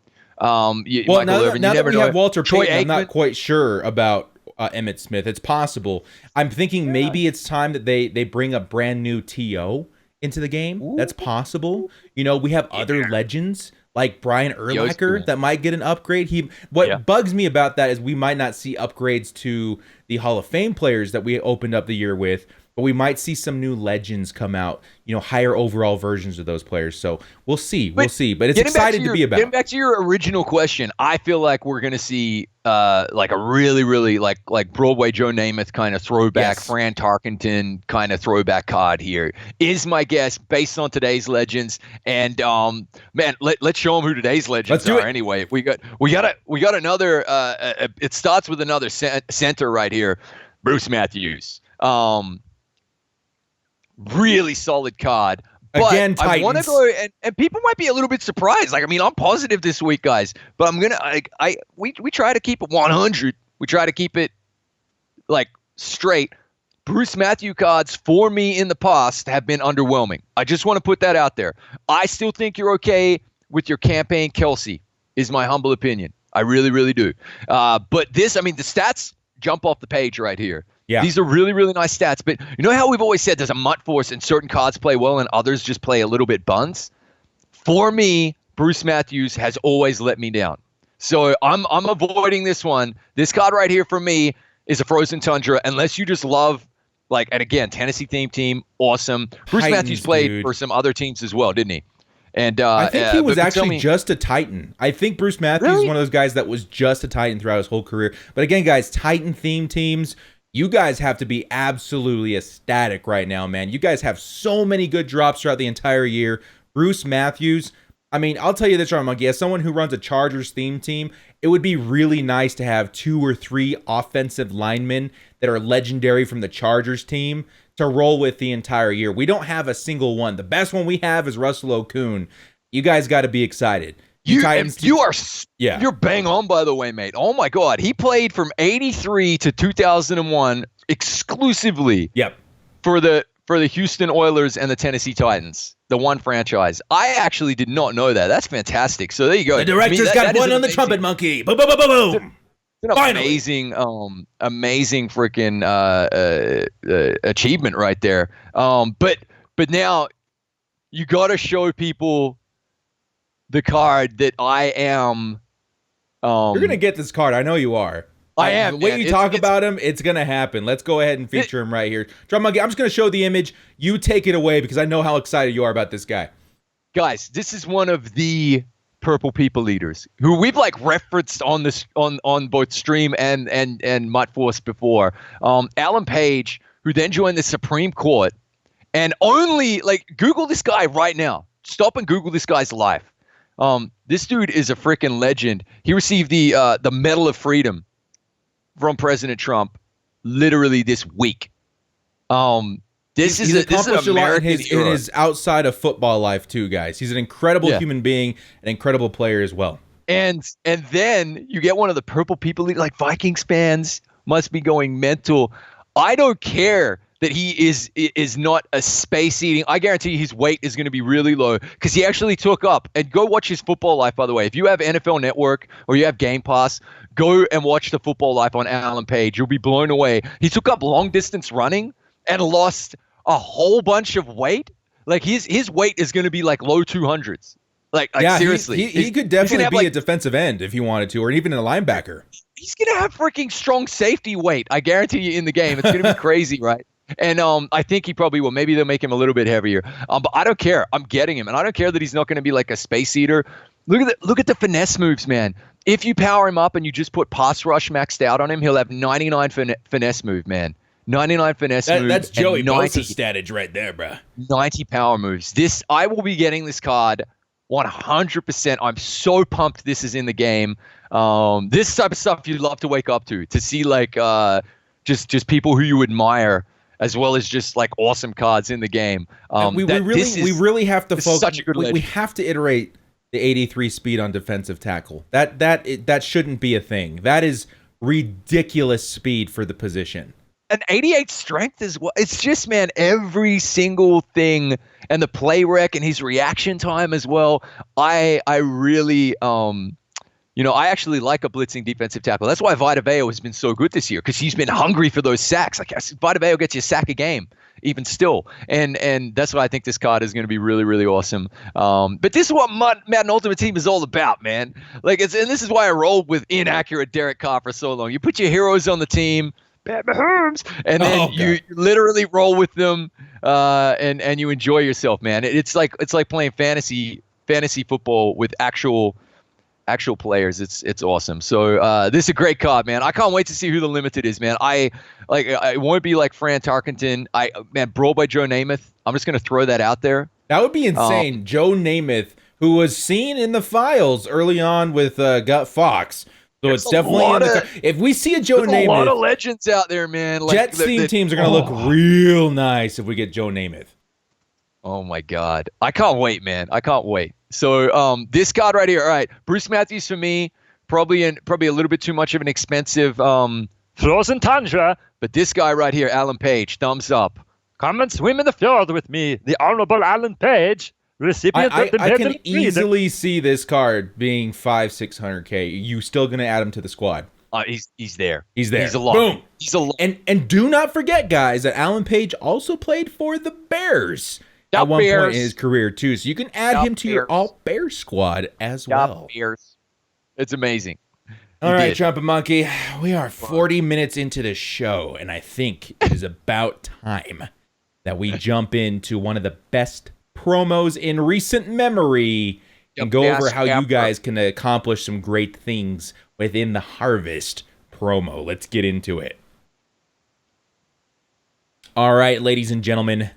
Now that we have Walter Payton, I'm not quite sure about Emmitt Smith. It's possible. I'm thinking maybe it's time that they bring a brand new TO into the game. Ooh. That's possible. We have other legends like Brian Urlacher that might get an upgrade. What bugs me about that is we might not see upgrades to the Hall of Fame players that we opened up the year with, but we might see some new legends come out, higher overall versions of those players. So we'll see. But it's exciting to be about. Getting back to your original question, I feel like we're going to see like a really, really like Broadway Joe Namath kind of throwback, Fran Tarkenton kind of throwback card here is my guess based on today's legends. And man, let's show them who today's legends are. Anyway, we got another. It starts with another center right here, Bruce Matthews. Really solid card. But again, Titans. I want to go, and people might be a little bit surprised. Like, I mean, I'm positive this week, guys, but I'm gonna. We try to keep it 100. We try to keep it like straight. Bruce Matthew cards for me in the past have been underwhelming. I just want to put that out there. I still think you're okay with your campaign, Kelsey. Is my humble opinion. I really, really do. But this, I mean, the stats jump off the page right here. Yeah. These are really, really nice stats. But you know how we've always said there's a MUT force and certain cards play well and others just play a little bit buns? For me, Bruce Matthews has always let me down. So I'm avoiding this one. This card right here for me is a Frozen Tundra. Unless you just love Like, and again, Tennessee team, awesome. Bruce Titans, Matthews played dude. for some other teams as well, didn't he? And I think he was but actually just a Titan. I think Bruce Matthews is one of those guys that was just a Titan throughout his whole career. But again, guys, Titan-themed teams, you guys have to be absolutely ecstatic right now, man. You guys have so many good drops throughout the entire year. Bruce Matthews, I mean, I'll tell you this, Trumpetmonkey, as someone who runs a Chargers-themed team, it would be really nice to have 2 or 3 offensive linemen that are legendary from the Chargers team to roll with the entire year. We don't have a single one. The best one we have is Russell Okung. You guys got to be excited. You're bang on, by the way, mate. Oh my God, he played from '83 to 2001 exclusively. Yep. For the Houston Oilers and the Tennessee Titans, the one franchise. I actually did not know that. That's fantastic. So there you go. The director's got one on the Trumpetmonkey. Boom, boom, boom, boom, boom. It's an amazing freaking achievement right there. But now you got to show people the card that I am. You're gonna get this card. I know you are. I am. The way you talk about him, it's gonna happen. Let's go ahead and feature him right here. Trumpetmonkey, I'm just gonna show the image. You take it away because I know how excited you are about this guy. Guys, this is one of the Purple People Eaters, who we've like referenced on this on both stream and MUT Force before. Alan Page, who then joined the Supreme Court, and only like Google this guy right now. Stop and Google this guy's life. This dude is a freaking legend. He received the Medal of Freedom from President Trump literally this week. This is an American in his outside of football life too, guys. He's an incredible human being, an incredible player as well. And then you get one of the Purple People, like Vikings fans must be going mental. I don't care that he is not a space eating. I guarantee you his weight is going to be really low because he actually took up, and go watch his football life, by the way. If you have NFL Network or you have Game Pass, go and watch the football life on Alan Page. You'll be blown away. He took up long distance running and lost a whole bunch of weight. Like his weight is going to be like low 200s. Like seriously. He could definitely be a defensive end if he wanted to, or even a linebacker. He's going to have freaking strong safety weight. I guarantee you in the game. It's going to be crazy, right? And I think he probably will. Maybe they'll make him a little bit heavier. But I don't care. I'm getting him. And I don't care that he's not going to be like a space eater. Look at the finesse moves, man. If you power him up and you just put pass rush maxed out on him, he'll have 99 finesse move, man. 99 finesse moves. That's Joey Bosa's statage right there, bro. 90 power moves. I will be getting this card 100%. I'm so pumped this is in the game. This type of stuff you'd love to wake up to see like just people who you admire, as well as just like awesome cards in the game. We really have to focus. Such a good we have to iterate the 83 speed on defensive tackle. That shouldn't be a thing. That is ridiculous speed for the position. An 88 strength as well. It's just, man, every single thing, and the play rec and his reaction time as well. I really I actually like a blitzing defensive tackle. That's why Vita Vea has been so good this year, because he's been hungry for those sacks. Like Vita Vea gets you a sack a game, even still, and that's why I think this card is going to be really, really awesome. But this is what Madden Ultimate Team is all about, man. Like and this is why I rolled with inaccurate Derek Carr for so long. You put your heroes on the team, bad Mahomes, and then you literally roll with them, and you enjoy yourself, man. It's like playing fantasy football with actual players. It's awesome. So this is a great card, man. I can't wait to see who the limited is, man. I won't be like Fran Tarkenton. Brawl by Joe Namath. I'm just gonna throw that out there. That would be insane. Joe Namath, who was seen in the files early on with Gut Fox. So it's definitely if we see a Joe Namath, a lot of legends out there, man. Like, Jets theme teams are gonna look real nice if we get Joe Namath. Oh my God, I can't wait, man. I can't wait. So this card right here, all right, Bruce Matthews for me, probably a little bit too much of an expensive frozen tundra. But this guy right here, Alan Page, thumbs up. Come and swim in the fjord with me, the Honorable Alan Page. Recipient of the I Medal can of Freedom. easily see this card being 500-600K. You still gonna add him to the squad? He's there. He's there. He's a lot. Boom. He's a lot. And do not forget, guys, that Alan Page also played for the Bears at one point in his career too. So you can add him to your all Bears squad as well. Bears. It's amazing. All right, Trumpet Monkey, we are 40 minutes into the show, and I think it is about time that we jump into one of the best promos in recent memory and go over how you guys can accomplish some great things within the Harvest promo. Let's get into it. All right, ladies and gentlemen,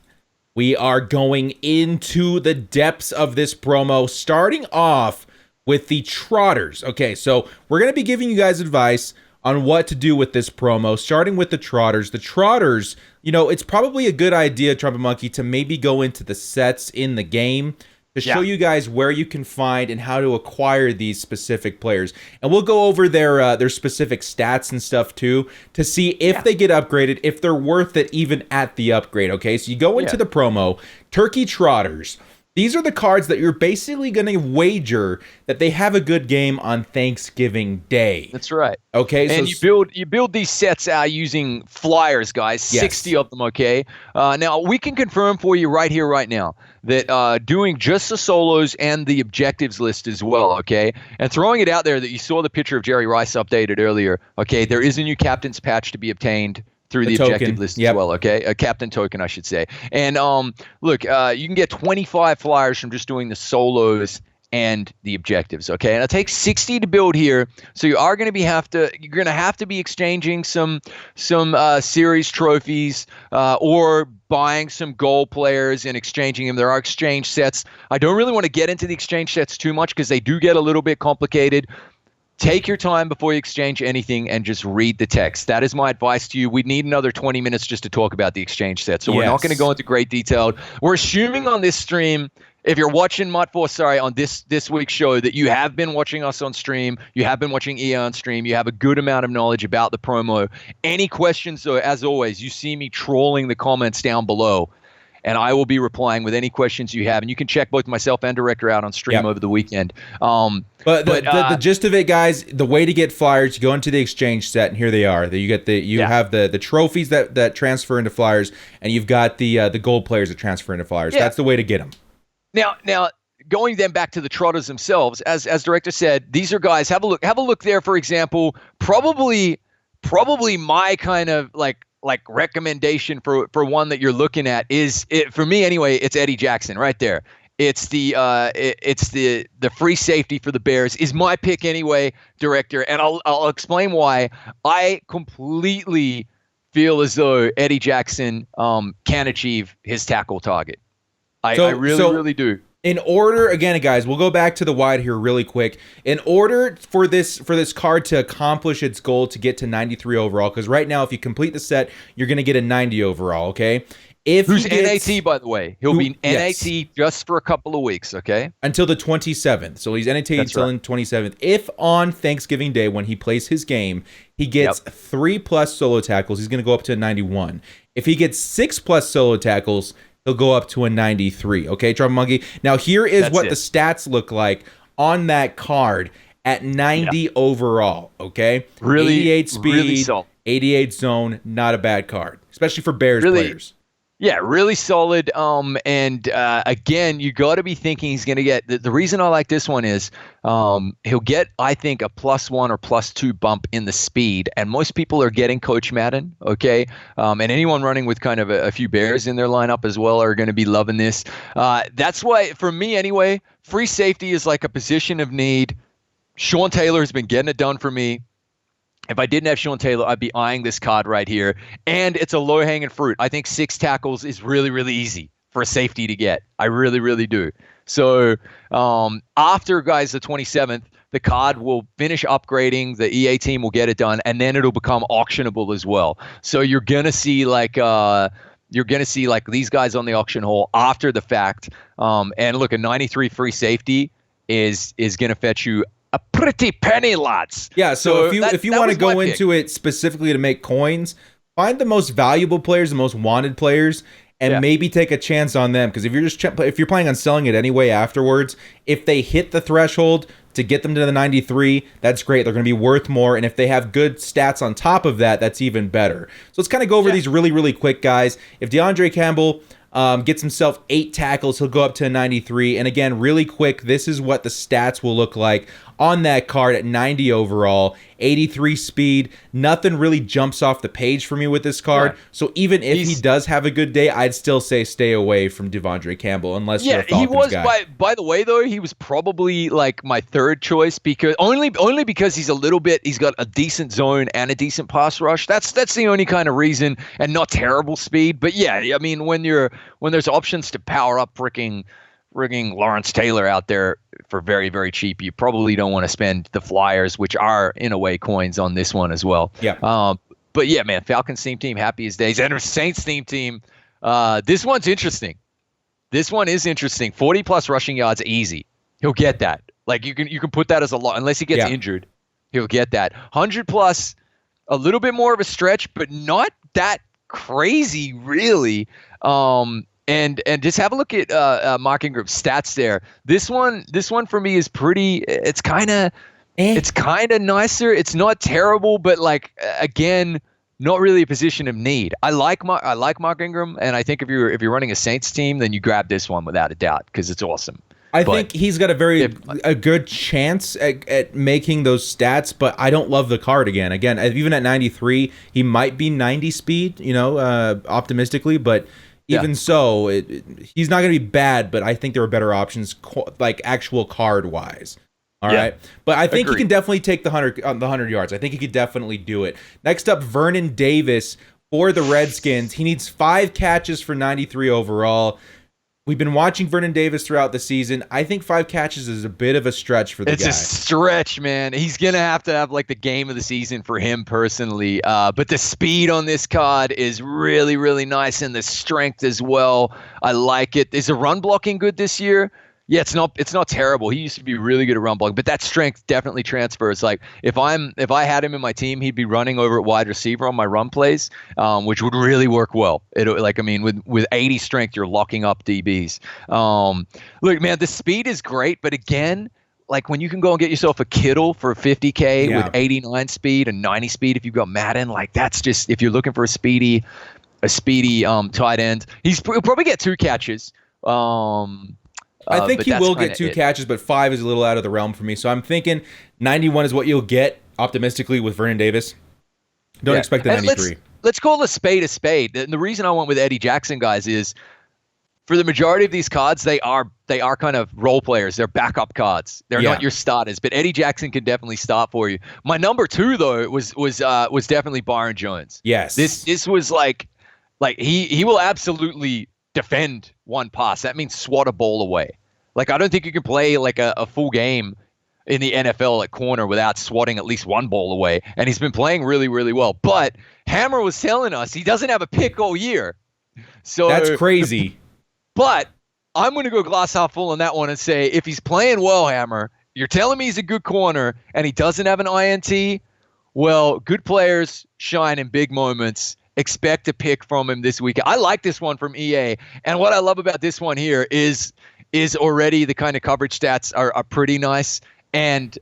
we are going into the depths of this promo, starting off with the Trotters. Okay, so we're going to be giving you guys advice on what to do with this promo, starting with the Trotters. The Trotters, you know, it's probably a good idea, Trumpet Monkey, to maybe go into the sets in the game to show you guys where you can find and how to acquire these specific players. And we'll go over their specific stats and stuff too to see if they get upgraded, if they're worth it even at the upgrade, okay? So you go into the promo, Turkey Trotters. These are the cards that you're basically going to wager that they have a good game on Thanksgiving Day. That's right. Okay, and so you build these sets using flyers, guys. 60 of them. Okay. Now we can confirm for you right here, right now, that doing just the solos and the objectives list as well. Okay, and throwing it out there that you saw the picture of Jerry Rice updated earlier. Okay, there is a new captain's patch to be obtained through the objective list as well, okay? A captain token, I should say. And look, you can get 25 flyers from just doing the solos and the objectives, okay? And it takes 60 to build here, so you are going to have to be exchanging some series trophies or buying some goal players and exchanging them. There are exchange sets. I don't really want to get into the exchange sets too much because they do get a little bit complicated. Take your time before you exchange anything and just read the text. That is my advice to you. We need another 20 minutes just to talk about the exchange set. So we're not going to go into great detail. We're assuming on this stream, if you're watching on this week's show, that you have been watching us on stream, you have been watching EA on stream, you have a good amount of knowledge about the promo. Any questions, though, as always, you see me trolling the comments down below. And I will be replying with any questions you have. And you can check both myself and Director out on stream over the weekend. But the gist of it, guys, the way to get flyers, you go into the exchange set, and here they are. You have the trophies that transfer into flyers, and you've got the gold players that transfer into flyers. That's the way to get them. Now, going then back to the Trotters themselves, as Director said, these are guys. Have a look there. For example, probably my kind of like recommendation for one that you're looking at is for me anyway. It's Eddie Jackson right there. It's the free safety for the Bears is my pick anyway, Director, and I'll explain why. I completely feel as though Eddie Jackson can achieve his tackle target. I really do. In order, again, guys, we'll go back to the wide here really quick. In order for this card to accomplish its goal to get to 93 overall, because right now, if you complete the set, you're going to get a 90 overall, okay? Who's NAT, by the way? He'll be NAT just for a couple of weeks, okay? Until the 27th. So he's NAT until the 27th. If on Thanksgiving Day, when he plays his game, he gets 3+ solo tackles, he's going to go up to a 91. If he gets 6+ solo tackles, he'll go up to a 93. Okay, Trumpet Monkey. Now, here is what the stats look like on that card at 90 overall. Okay, really, 88 speed, really 88 zone. Not a bad card, especially for Bears players. Yeah, really solid. Again, you got to be thinking he's going to get the reason I like this one is he'll get, I think, a +1 or +2 bump in the speed. And most people are getting Coach Madden. Okay. And anyone running with kind of a few Bears in their lineup as well are going to be loving this. That's why, for me anyway, free safety is like a position of need. Sean Taylor has been getting it done for me. If I didn't have Sean Taylor, I'd be eyeing this card right here. And it's a low-hanging fruit. I think 6 tackles is really, really easy for a safety to get. I really, really do. So after, guys, the 27th, the card will finish upgrading. The EA team will get it done, and then it'll become auctionable as well. So you're gonna see like these guys on the auction hall after the fact. And look, a 93 free safety is gonna fetch you a pretty penny, lads. Yeah, so if you want to go into it specifically to make coins, find the most valuable players, the most wanted players, and maybe take a chance on them. Because if you're planning on selling it anyway afterwards, if they hit the threshold to get them to the 93, that's great. They're going to be worth more. And if they have good stats on top of that, that's even better. So let's kind of go over these really, really quick, guys. If DeAndre Campbell, Gets himself 8 tackles. He'll go up to a 93. And again, really quick, this is what the stats will look like on that card at 90 overall, 83 speed. Nothing really jumps off the page for me with this card. Yeah. So even if he does have a good day, I'd still say stay away from Devondre Campbell unless you're a Falcons guy. By the way, though, he was probably like my third choice because only because he's got a decent zone and a decent pass rush. That's the only kind of reason, and not terrible speed. But yeah, I mean, when there's options to power up freaking Lawrence Taylor out there for very, very cheap, you probably don't want to spend the Flyers, which are in a way coins, on this one as well. Yeah. But yeah, man, Falcons theme team, happy as days. And Saints theme team. This one's interesting. This one is interesting. 40 plus rushing yards, easy. He'll get that. Like you can put that as a lot, unless he gets injured. He'll get that. 100 plus, a little bit more of a stretch, but not that crazy, really. And just have a look at Mark Ingram's stats there. This one for me is pretty. It's kind of nicer. It's not terrible, but like again, not really a position of need. I like Mark Ingram, and I think if you're running a Saints team, then you grab this one without a doubt because it's awesome. I think he's got a good chance at making those stats, but I don't love the card again. Again, even at 93, he might be 90 speed, optimistically, but. Even so, he's not going to be bad, but I think there are better options, like actual card-wise. All right? But I think he can definitely take the 100 yards. I think he could definitely do it. Next up, Vernon Davis for the Redskins. He needs 5 catches for 93 overall. We've been watching Vernon Davis throughout the season. I think 5 catches is a bit of a stretch for the guy. It's a stretch, man. He's going to have like the game of the season for him personally. But the speed on this card is really, really nice, and the strength as well. I like it. Is the run blocking good this year? Yeah, it's not terrible. He used to be really good at run blocking, but that strength definitely transfers. Like if I had him in my team, he'd be running over at wide receiver on my run plays, which would really work well. With 80 strength, you're locking up DBs. Look, man, the speed is great, but again, like when you can go and get yourself a Kittle for 50K with 89 speed and 90 speed if you've got Madden, like that's just, if you're looking for a speedy tight end, he'll probably get 2 catches. I think he will get 2 catches, but 5 is a little out of the realm for me. So I'm thinking 91 is what you'll get optimistically with Vernon Davis. Don't expect the 93. Let's call a spade a spade. And the reason I went with Eddie Jackson, guys, is for the majority of these cards, they are kind of role players. They're backup cards. They're not your starters. But Eddie Jackson can definitely start for you. My number 2 though was definitely Byron Jones. Yes. This was like he will absolutely defend one pass. That means swat a ball away. Like, I don't think you can play like a full game in the NFL at corner without swatting at least one ball away. And he's been playing really, really well. But Hammer was telling us he doesn't have a pick all year. So that's crazy. But I'm going to go glass half full on that one and say, if he's playing well, Hammer, you're telling me he's a good corner and he doesn't have an INT, well, good players shine in big moments. Expect a pick from him this weekend. I like this one from EA. And what I love about this one here is already the kind of coverage stats are pretty nice. And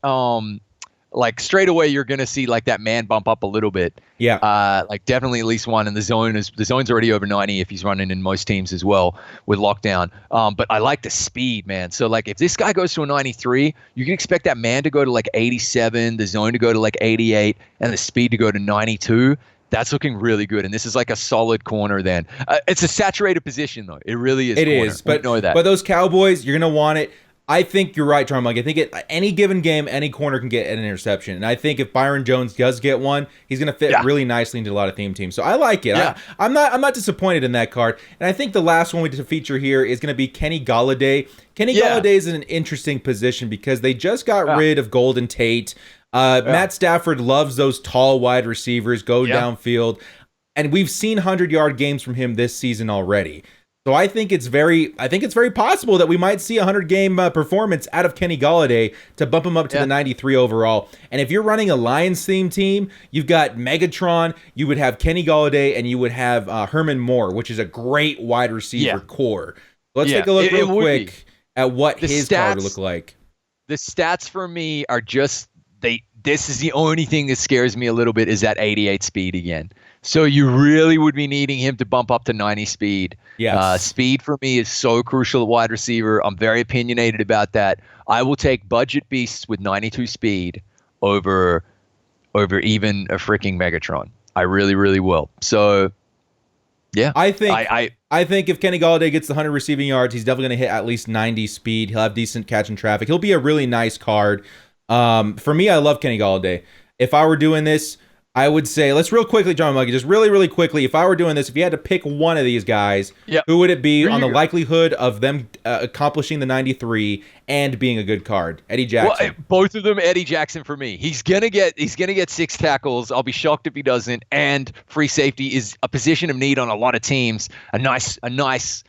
like straight away, you're going to see like that man bump up a little bit. Yeah. Like definitely at least one. And the zone's already over 90 if he's running in most teams as well with lockdown. But I like the speed, man. So like if this guy goes to a 93, you can expect that man to go to like 87, the zone to go to like 88, and the speed to go to 92. That's looking really good, and this is like a solid corner. Then it's a saturated position, though. It really is. It is, but know that. But those Cowboys, you're gonna want it. I think you're right, Trumpetmonkey. I think any given game, any corner can get an interception, and I think if Byron Jones does get one, he's gonna fit really nicely into a lot of theme teams. So I like it. Yeah. I'm not disappointed in that card, and I think the last one we to feature here is gonna be Kenney Gala. Kenney Gala is in an interesting position because they just got rid of Golden Tate. Matt Stafford loves those tall wide receivers, go downfield, and we've seen 100-yard games from him this season already. So I think it's very possible that we might see a 100-game performance out of Kenney Gala to bump him up to the 93 overall. And if you're running a Lions theme team, you've got Megatron, you would have Kenney Gala, and you would have Herman Moore, which is a great wide receiver core. Let's take a look real quick at what his card would look like. The stats for me are just this is the only thing that scares me a little bit is that 88 speed again. So you really would be needing him to bump up to 90 speed. Yes. Speed for me is so crucial at wide receiver. I'm very opinionated about that. I will take budget beasts with 92 speed over even a freaking Megatron. I really, really will. So, yeah. I think if Kenney Gala gets the 100 receiving yards, he's definitely going to hit at least 90 speed. He'll have decent catch and traffic. He'll be a really nice card. For me, I love Kenney Gala. If I were doing this, I would say, let's real quickly, John Muggy, just really, really quickly, if I were doing this, if you had to pick one of these guys, who would it be on the likelihood of them accomplishing the 93 and being a good card? Eddie Jackson. Well, both of them, Eddie Jackson for me. He's gonna get 6 tackles. I'll be shocked if he doesn't. And free safety is a position of need on a lot of teams. A nice,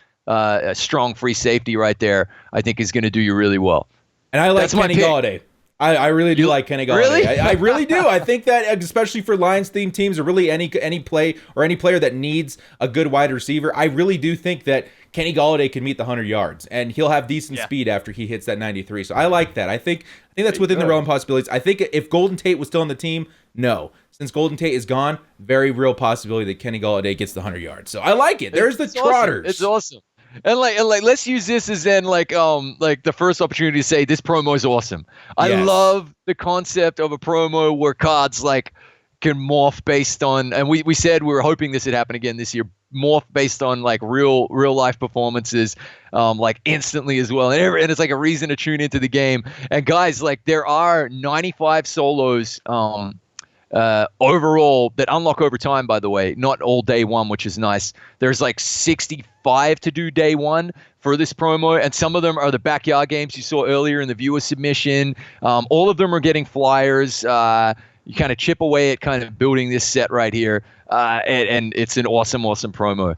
strong free safety right there, I think is gonna do you really well. And I like Kenney Gala. I really do like Kenney Gala. Really? I really do. I think that, especially for Lions-themed teams, or really any play or any player that needs a good wide receiver, I really do think that Kenney Gala can meet the 100 yards, and he'll have decent speed after he hits that 93. So I like that. I think that's within the realm of possibilities. I think if Golden Tate was still on the team, no. Since Golden Tate is gone, very real possibility that Kenney Gala gets the 100 yards. So I like it. There's the Trotters. Awesome. It's awesome. And like let's use this as then like the first opportunity to say this promo is awesome. I love the concept of a promo where cards like can morph based on, and we said we were hoping this would happen again this year, morph based on like real life performances, like instantly as well, and it's like a reason to tune into the game. And guys, like there are 95 solos overall that unlock over time, by the way, not all day one, which is nice. There's like 65 to do day one for this promo, and some of them are the backyard games you saw earlier in the viewer submission. All of them are getting flyers. You kind of chip away at kind of building this set right here, and it's an awesome promo.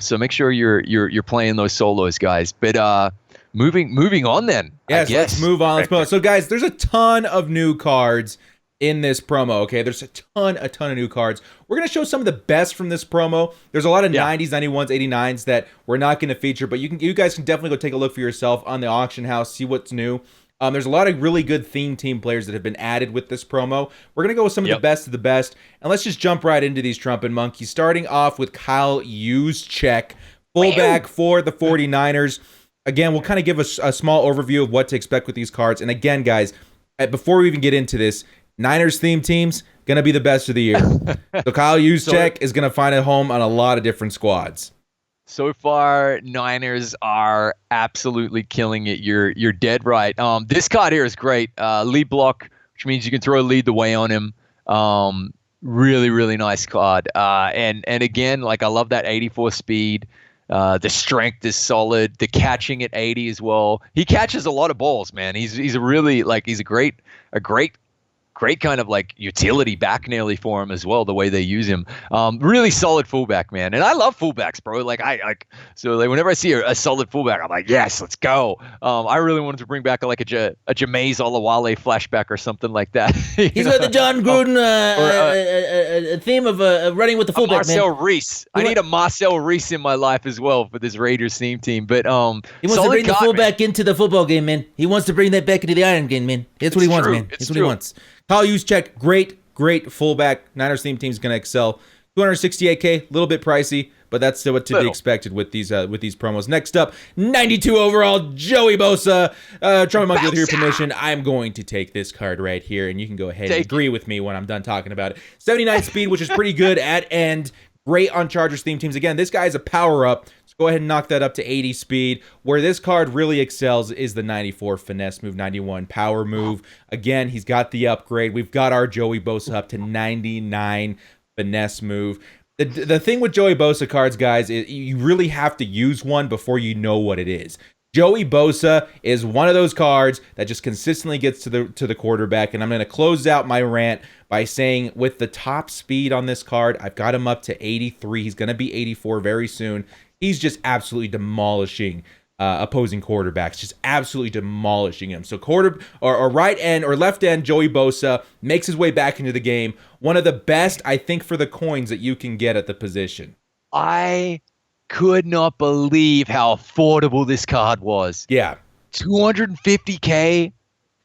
So make sure you're playing those solos, guys. But moving on then. Yes, let's move on. Let's move on. So guys, there's a ton of new cards in this promo, okay? There's a ton of new cards. We're going to show some of the best from this promo. There's a lot of 90s, 91s, 89s that we're not going to feature, but you guys can definitely go take a look for yourself on the auction house, see what's new. There's a lot of really good theme team players that have been added with this promo. We're going to go with some of the best of the best, and let's just jump right into these Trumpet Monkeys, starting off with Kyle Juszczyk, fullback for the 49ers. Again, we'll kind of give a small overview of what to expect with these cards. And again, guys, before we even get into this, Niners theme teams going to be the best of the year. So Kyle Juszczyk is going to find a home on a lot of different squads. So far, Niners are absolutely killing it. You're dead right. This card here is great. Lead block, which means you can throw a lead the way on him. Really nice card. And again, like I love that 84 speed. The strength is solid. The catching at 80 as well. He catches a lot of balls, man. He's a really he's a great kind of like utility back nearly for him as well, the way they use him. Really solid fullback, man. And I love fullbacks, bro. Like so whenever I see a solid fullback, I'm like, yes, let's go. I really wanted to bring back like a Jameis Olawale flashback or something like that. He's got the John Gruden theme of running with the fullback, Marcel man. Reese. I need a Marcel Reese in my life as well for this Raiders theme team. But he wants to bring the fullback into the football game, man. He wants to bring that back into the Iron game, man. That's what he wants, man. That's what he wants. Kyle Juszczyk, great fullback. Niners theme team's going to excel. 268K, a little bit pricey, but that's what to be expected with these promos. Next up, 92 overall, Joey Bosa. Trumpet Monkey, with your permission, I'm going to take this card right here, and you can go ahead and agree with me when I'm done talking about it. 79 speed, which is pretty good at end. Great on Chargers theme teams. Again, this guy is a power-up. Go ahead and knock that up to 80 speed. Where this card really excels is the 94 finesse move, 91 power move. Again, he's got the upgrade. We've got our Joey Bosa up to 99 finesse move. The thing with Joey Bosa cards, guys, is you really have to use one before you know what it is. Joey Bosa is one of those cards that just consistently gets to the quarterback, and I'm going to close out my rant by saying with the top speed on this card, I've got him up to 83. He's going to be 84 very soon. He's just absolutely demolishing opposing quarterbacks, just absolutely demolishing him. So right end or left end, Joey Bosa makes his way back into the game. One of the best, I think, for the coins that you can get at the position. I could not believe how affordable this card was. Yeah. 250K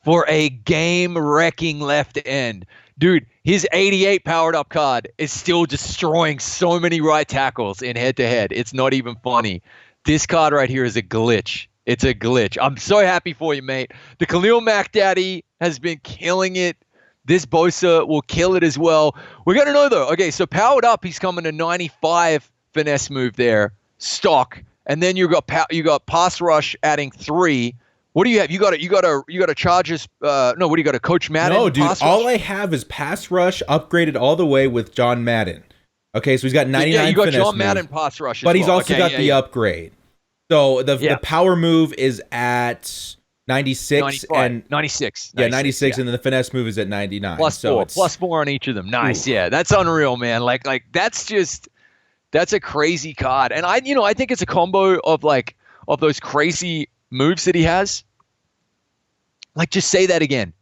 for a game-wrecking left end. Dude, his 88 powered-up card is still destroying so many right tackles in head-to-head. It's not even funny. This card right here is a glitch. It's a glitch. I'm so happy for you, mate. The Khalil Mack daddy has been killing it. This Bosa will kill it as well. We're going to know, though. Okay, so powered up, he's coming to 95 finesse move there, stock. And then you got pass rush adding 3. What do you have? You got a Chargers. No, what do you got? A Coach Madden? No, dude. All I have is pass rush upgraded all the way with John Madden. Okay, so he's got 99. Yeah, you got finesse John Madden move, pass rush, but he's also got the upgrade. So the power move is at 96 and 96. Yeah, 96, and then the finesse move is at 99. Plus 4 on each of them. Nice. Ooh. Yeah, that's unreal, man. Like that's a crazy card. And I think it's a combo of those crazy moves that he has. Like, just say that again.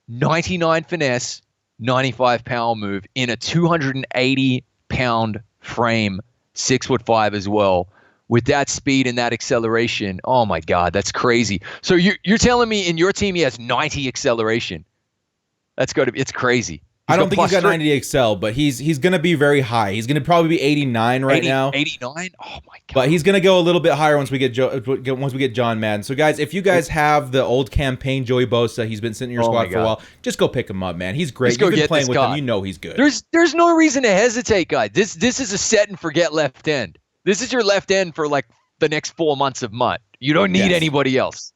99 finesse, 95 power move in a 280-pound frame, 6'5" as well. With that speed and that acceleration, oh my God, that's crazy. So you're telling me in your team he has 90 acceleration? It's crazy. I don't think he's got 90 excel, but he's going to be very high. He's going to probably be 89 right now. 89? Oh my God. But he's going to go a little bit higher once we get John Madden. So guys, if you guys have the old campaign Joey Bosa, he's been sitting in your squad for a while, just go pick him up, man. He's great. You've been playing with him. You know he's good. There's no reason to hesitate, guys. This is a set and forget left end. This is your left end for like the next 4 months of MUT. You don't need anybody else.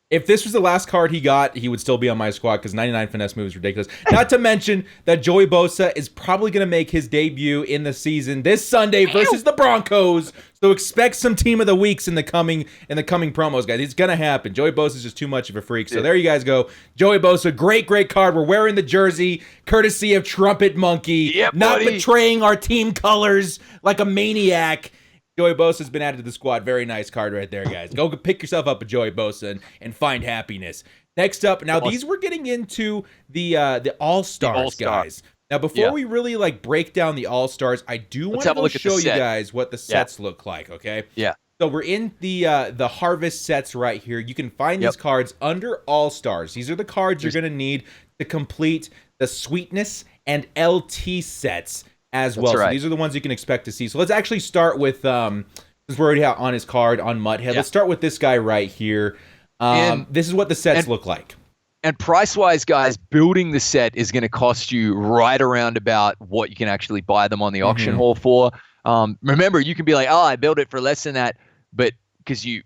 If this was the last card he got, he would still be on my squad because 99 finesse move is ridiculous. Not to mention that Joey Bosa is probably going to make his debut in the season this Sunday versus the Broncos. So expect some team of the weeks in the coming promos, guys. It's going to happen. Joey Bosa is just too much of a freak. So there you guys go. Joey Bosa, great card. We're wearing the jersey courtesy of Trumpetmonkey. Not betraying our team colors like a maniac. Joey Bosa has been added to the squad. Very nice card right there, guys. Go pick yourself up a Joey Bosa and find happiness. Next up, now these we're getting into the All-Stars, guys. Now, before we really break down the All-Stars, I do want to show you guys what the sets look like, okay? Yeah. So we're in the Harvest sets right here. You can find these cards under All-Stars. These are the cards you're going to need to complete the Sweetness and LT sets as well. So these are the ones you can expect to see. So let's actually start with, since we're already out on his card on Muthead, let's start with this guy right here. This is what the sets look like. And price-wise, guys, building the set is going to cost you right around about what you can actually buy them on the auction hall for. Remember, you can be like, I built it for less than that, but because you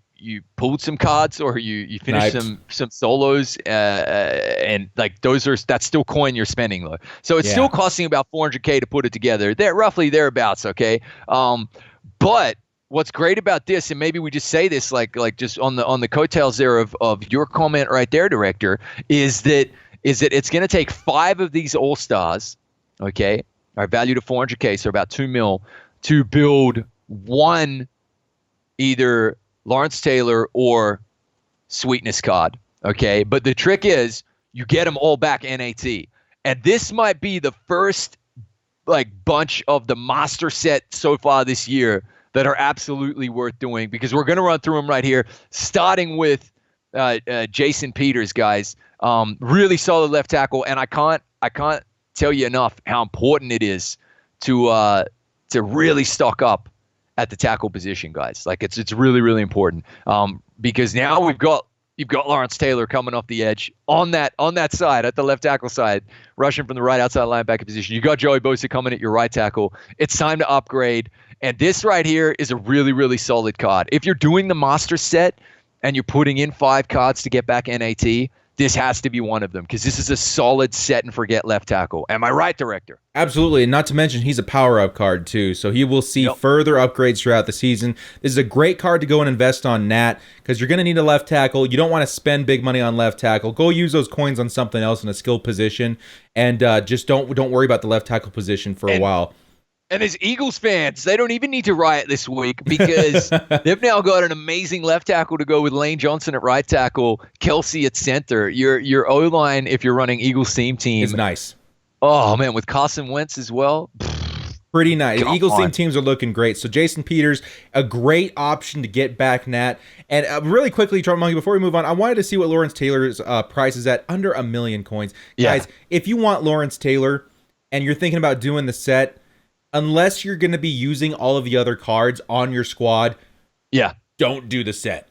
pulled some cards or you finished some solos and that's still coin you're spending though. So it's still costing about $400K to put it together. They're roughly thereabouts, okay? But what's great about this, and maybe we just say this like just on the coattails there of your comment right there, Director, is that it's going to take 5 of these All-Stars, okay, are valued at $400K, so about $2 million, to build one either Lawrence Taylor or Sweetness card, okay? But the trick is you get them all back NAT. And this might be the first bunch of the master set so far this year that are absolutely worth doing, because we're going to run through them right here, starting with Jason Peters, guys. Really solid left tackle, and I can't tell you enough how important it is to really stock up at the tackle position, guys. It's really, really important, because now you've got Lawrence Taylor coming off the edge on that side, at the left tackle side, rushing from the right outside linebacker position. You got Joey Bosa coming at your right tackle. It's time to upgrade, and this right here is a really, really solid card. If you're doing the master set and you're putting in 5 cards to get back NAT, this has to be one of them, because this is a solid set and forget left tackle. Am I right, Director? Absolutely, and not to mention he's a power-up card too, so he will see further upgrades throughout the season. This is a great card to go and invest on Nat, because you're going to need a left tackle. You don't want to spend big money on left tackle. Go use those coins on something else in a skill position, and just don't worry about the left tackle position for a while. And as Eagles fans, they don't even need to riot this week, because they've now got an amazing left tackle to go with Lane Johnson at right tackle, Kelsey at center. Your O-line, if you're running Eagles team, is nice. Oh, man, with Carson Wentz as well. Pretty nice. Come Eagles on. teams are looking great. So Jason Peters, a great option to get back Nat. And really quickly, Trumpet Monkey, before we move on, I wanted to see what Lawrence Taylor's price is at, under 1 million coins. Yeah. Guys, if you want Lawrence Taylor and you're thinking about doing the set, unless you're going to be using all of the other cards on your squad, Yeah. don't do the set.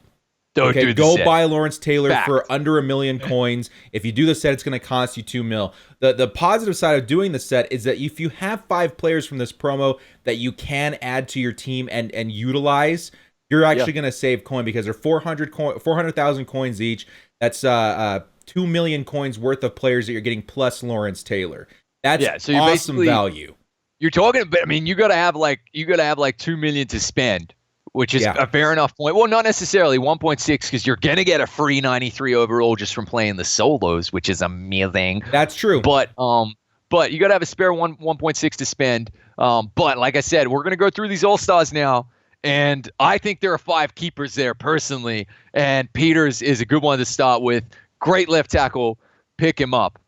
Don't do the go set. buy Lawrence Taylor Fact. for under 1 million coins. If you do the set, it's going to cost you 2 mil. The positive side of doing the set is that if you have 5 players from this promo that you can add to your team and utilize, you're actually going to save coin because they're 400,000 coins each. That's 2 million coins worth of players that you're getting plus Lawrence Taylor. That's so you're awesome basically- value. You're talking about, I mean, you gotta have like 2 million to spend, which is a fair enough point. Well, not necessarily 1.6, because you're gonna get a free 93 overall just from playing the solos, which is amazing. That's true. But you gotta have a spare 1.6 to spend. But like I said, we're gonna go through these all-stars now, and I think there are 5 keepers there personally, and Peters is a good one to start with. Great left tackle, pick him up.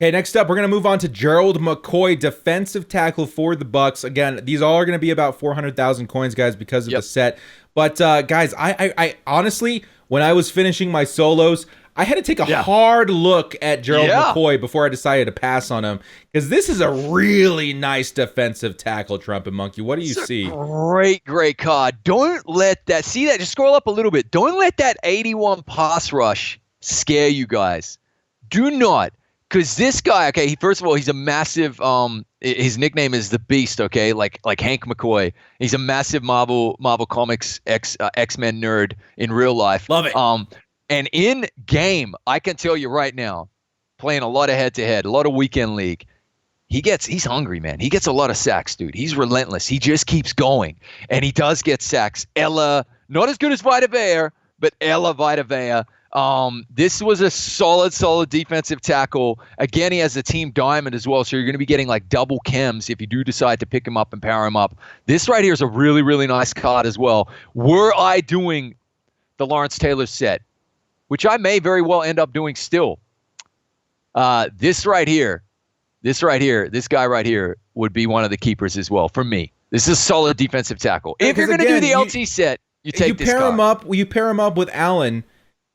Okay, next up, we're going to move on to Gerald McCoy, defensive tackle for the Bucs. Again, these all are going to be about 400,000 coins, guys, because of the set. But, guys, I honestly, when I was finishing my solos, I had to take a hard look at Gerald McCoy before I decided to pass on him, because this is a really nice defensive tackle, Trumpet Monkey. What do you see? Great card. Don't let that, see that, just scroll up a little bit. Don't let that 81 pass rush scare you guys. Do not. Because this guy, okay, first of all, he's a massive. His nickname is the Beast, okay, like Hank McCoy. He's a massive Marvel Comics X-Men nerd in real life. Love it. And in game, I can tell you right now, playing a lot of head-to-head, a lot of weekend league, he's hungry, man. He gets a lot of sacks, dude. He's relentless. He just keeps going, and he does get sacks. Ella, not as good as Vita Vea, but Ella Vita Vea. This was a solid defensive tackle. Again, he has a team diamond as well, so you're going to be getting like double chems if you do decide to pick him up and power him up. This right here is a really nice card as well. Were I doing the Lawrence Taylor set, which I may very well end up doing still, this guy right here would be one of the keepers as well for me. This is a solid defensive tackle. If you're going to do the LT set, you take this card. You pair him up with Allen.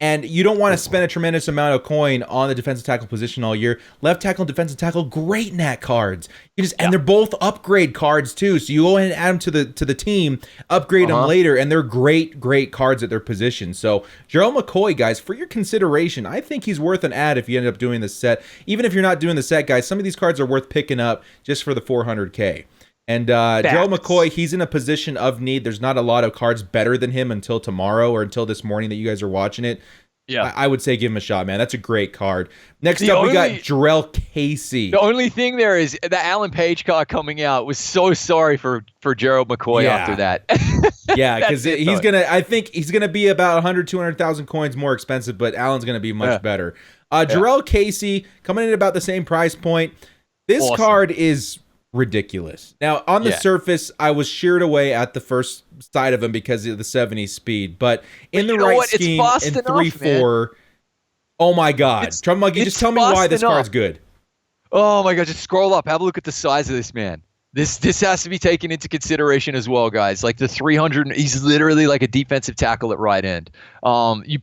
And you don't want to spend a tremendous amount of coin on the defensive tackle position all year. Left tackle and defensive tackle, great nat cards. And they're both upgrade cards too. So you go ahead and add them to the team, upgrade them later, and they're great cards at their position. So Gerald McCoy, guys, for your consideration, I think he's worth an add if you end up doing this set. Even if you're not doing the set, guys, some of these cards are worth picking up just for the 400K. And Gerald McCoy, he's in a position of need. There's not a lot of cards better than him until tomorrow or until this morning that you guys are watching it. Yeah, I would say give him a shot, man. That's a great card. Next up, we got Terrell Casey. The only thing there is the Alan Page card coming out was so sorry for Gerald McCoy after that. Yeah, because I think he's gonna be about 100, 200,000 coins more expensive, but Alan's gonna be much better. Terrell Casey coming in at about the same price point. This card is ridiculous. Now, on the surface, I was sheared away at the first side of him because of the 70 speed, but in the right scheme, in 3-4, oh my God. Trumpet Monkey, just tell me why this card's good. Oh my God, just scroll up. Have a look at the size of this man. This has to be taken into consideration as well, guys. Like the 300, he's literally like a defensive tackle at right end.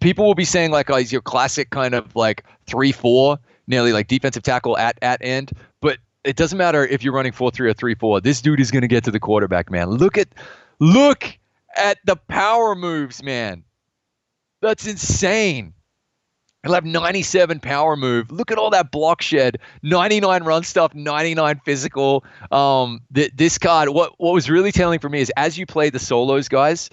People will be saying like, oh, he's your classic kind of like 3-4, nearly like defensive tackle at end, but it doesn't matter if you're running 4-3 or 3-4. This dude is going to get to the quarterback, man. Look at the power moves, man. That's insane. He'll have 97 power move. Look at all that block shed. 99 run stuff, 99 physical. This card, what was really telling for me is as you play the solos, guys,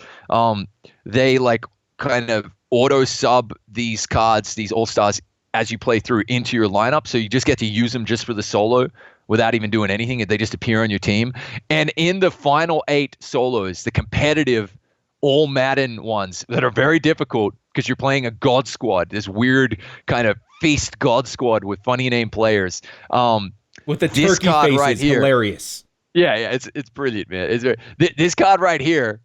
they like kind of auto sub these cards, these all-stars, as you play through into your lineup. So you just get to use them just for the solo without even doing anything. They just appear on your team. And in the final 8 solos, the competitive all Madden ones that are very difficult because you're playing a God squad, this weird kind of feast God squad with funny name players. With the turkey faces, right here, hilarious. Yeah, it's brilliant, man. This card right here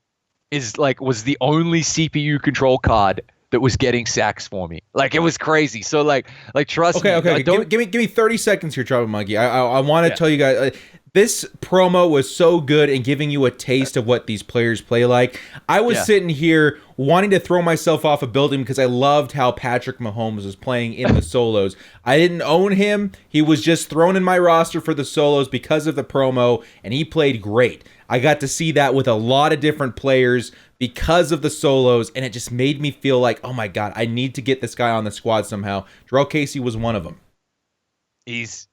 was the only CPU control card that was getting sacks for me. Like, it was crazy. So like trust me. Okay. Give me 30 seconds here, Trumpet Monkey. I want to tell you guys, This promo was so good in giving you a taste of what these players play like. I was sitting here wanting to throw myself off a building because I loved how Patrick Mahomes was playing in the solos. I didn't own him. He was just thrown in my roster for the solos because of the promo, and he played great. I got to see that with a lot of different players because of the solos, and it just made me feel like, oh my God, I need to get this guy on the squad somehow. Terrell Casey was one of them. He's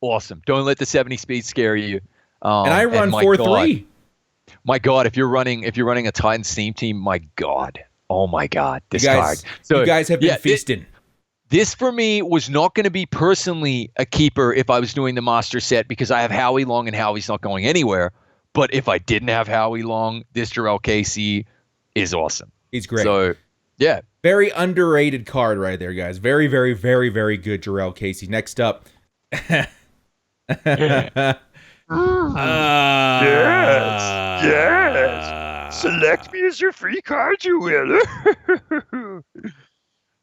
awesome. Don't let the 70 speed scare you. And I run 4.3. My God, if you're running a Titans team, my God. Oh my God. This card. So you guys have been feasting. This for me was not going to be personally a keeper if I was doing the master set because I have Howie Long and Howie's not going anywhere. But if I didn't have Howie Long, this Terrell Casey is awesome. He's great. So, yeah. Very underrated card right there, guys. Very, very, very, very good Terrell Casey. Next up. Yes. Select me as your free card, you will.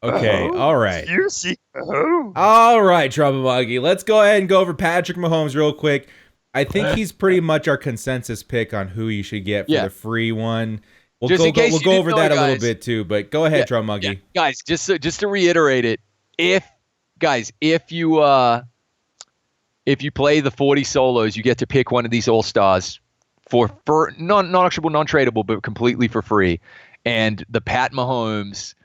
Okay, all right. You see. All right, Trumpetmonkey. Let's go ahead and go over Patrick Mahomes real quick. I think he's pretty much our consensus pick on who you should get for the free one. We'll go over that a little bit too, but go ahead, Trumpetmonkey. Yeah. Guys, just to reiterate it, if you play the 40 solos, you get to pick one of these all-stars for non-auctionable, non-tradable, but completely for free. And the Pat Mahomes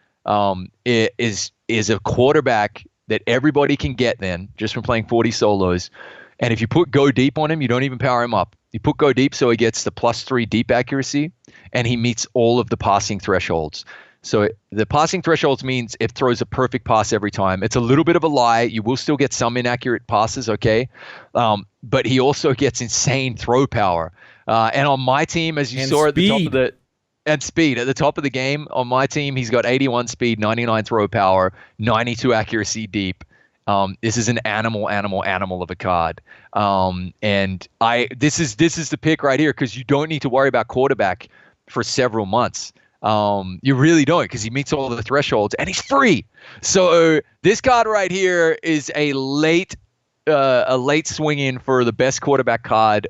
is a quarterback that everybody can get then just from playing 40 solos. And if you put go deep on him, you don't even power him up. You put go deep so he gets the +3 deep accuracy, and he meets all of the passing thresholds. So the passing thresholds means it throws a perfect pass every time. It's a little bit of a lie. You will still get some inaccurate passes, okay? But he also gets insane throw power. And on my team, as you saw at the top of the and speed at the top of the game, on my team, he's got 81 speed, 99 throw power, 92 accuracy deep. This is an animal of a card. And this is the pick right here because you don't need to worry about quarterback for several months. You really don't because he meets all the thresholds and he's free. So this card right here is a late swing in for the best quarterback card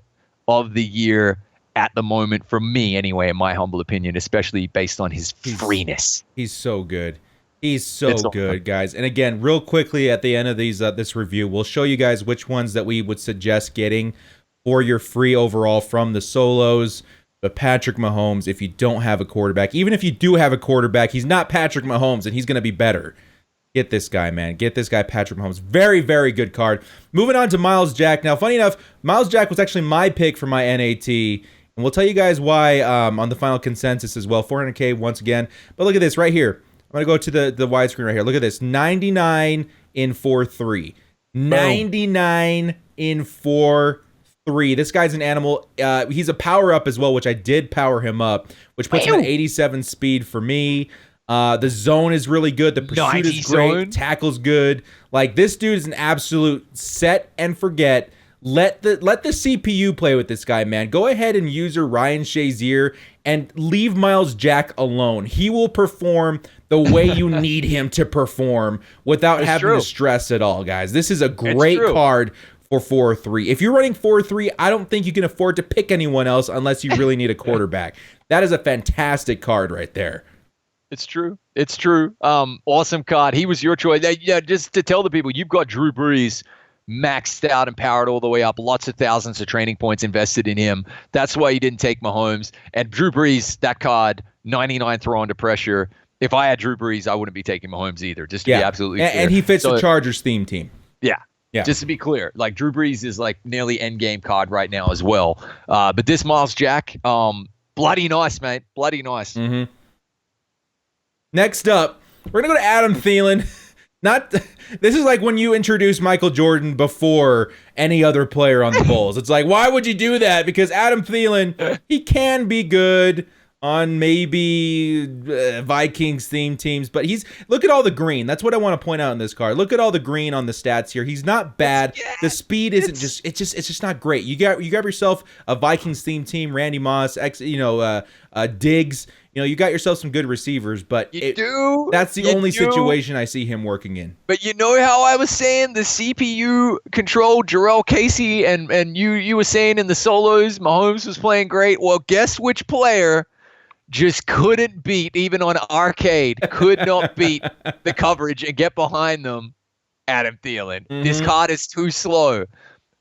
of the year at the moment for me anyway, in my humble opinion, especially based on his freeness. He's so good. He's so good, guys. And again, real quickly at the end of this review, we'll show you guys which ones that we would suggest getting for your free overall from the solos. But Patrick Mahomes, if you don't have a quarterback, even if you do have a quarterback, he's not Patrick Mahomes, and he's going to be better. Get this guy, man. Get this guy, Patrick Mahomes. Very, very good card. Moving on to Myles Jack. Now, funny enough, Myles Jack was actually my pick for my NAT, and we'll tell you guys why on the final consensus as well. 400K once again. But look at this right here. I'm going to go to the widescreen right here. Look at this. 99 in 4-3. 99 in 4-3. This guy's an animal. He's a power up as well, which I did power him up, which puts him at 87 speed for me. The zone is really good. The pursuit is great. Zone. Tackle's good. Like, this dude is an absolute set and forget. Let the CPU play with this guy, man. Go ahead and use your Ryan Shazier and leave Myles Jack alone. He will perform the way you need him to perform without having to stress at all, guys. This is a great card for 4-3. If you're running 4-3, I don't think you can afford to pick anyone else unless you really need a quarterback. That is a fantastic card right there. It's true. It's true. Awesome card. He was your choice. Yeah, just to tell the people, you've got Drew Brees maxed out and powered all the way up. Lots of thousands of training points invested in him. That's why you didn't take Mahomes. And Drew Brees, that card, 99 throw under pressure. If I had Drew Brees, I wouldn't be taking Mahomes either, just to be absolutely clear. And he fits the Chargers theme team. Yeah. Just to be clear, like Drew Brees is like nearly end game card right now as well. But this Myles Jack, bloody nice, mate. Bloody nice. Mm-hmm. Next up, we're going to go to Adam Thielen. This is like when you introduce Michael Jordan before any other player on the Bulls. It's like, why would you do that? Because Adam Thielen, he can be good. on maybe Vikings theme teams, but look at all the green. That's what I want to point out in this card. Look at all the green on the stats here. He's not bad. The speed isn't it's just not great. You grab yourself a Vikings theme team, Randy Moss, Diggs. You got yourself some good receivers, but that's the only situation I see him working in. But you know how I was saying the CPU controlled Gerald Casey, and you were saying in the solos Mahomes was playing great. Well, guess which player just couldn't beat, even on arcade, could not beat the coverage and get behind them? Adam Thielen. Mm-hmm. This card is too slow.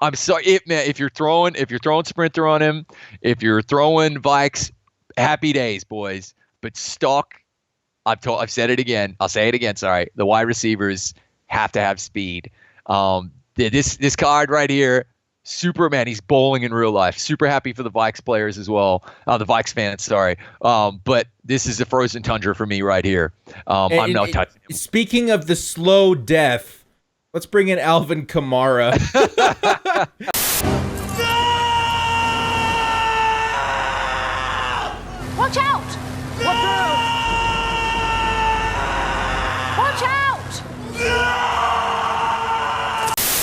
I'm sorry, if you're throwing Sprinter on him, if you're throwing Vikes, happy days, boys. But stock, I've said it again. I'll say it again. Sorry, the wide receivers have to have speed. This card right here, Superman. He's bowling in real life. Super happy for the Vikes players as well. The Vikes fans, sorry. But this is a frozen tundra for me right here. I'm not touching him. Speaking of the slow death, let's bring in Alvin Kamara. Watch out! Watch out! Watch out!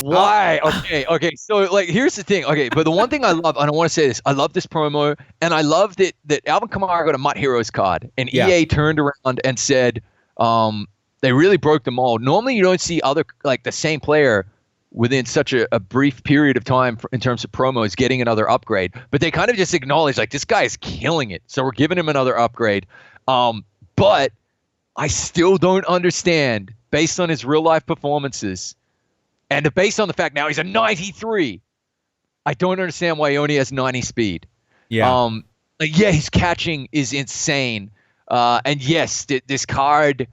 Why? Okay. So, here's the thing. Okay, but the one thing I love, and I want to say this, I love this promo, and I love that Alvin Kamara got a MUT Heroes card, and EA turned around and said they really broke the mold. Normally, you don't see the same player within such a brief period of time in terms of promos getting another upgrade, but they kind of just acknowledge this guy is killing it, so we're giving him another upgrade. But I still don't understand, based on his real life performances and based on the fact now he's a 93, I don't understand why he only has 90 speed. His catching is insane, and yes, this card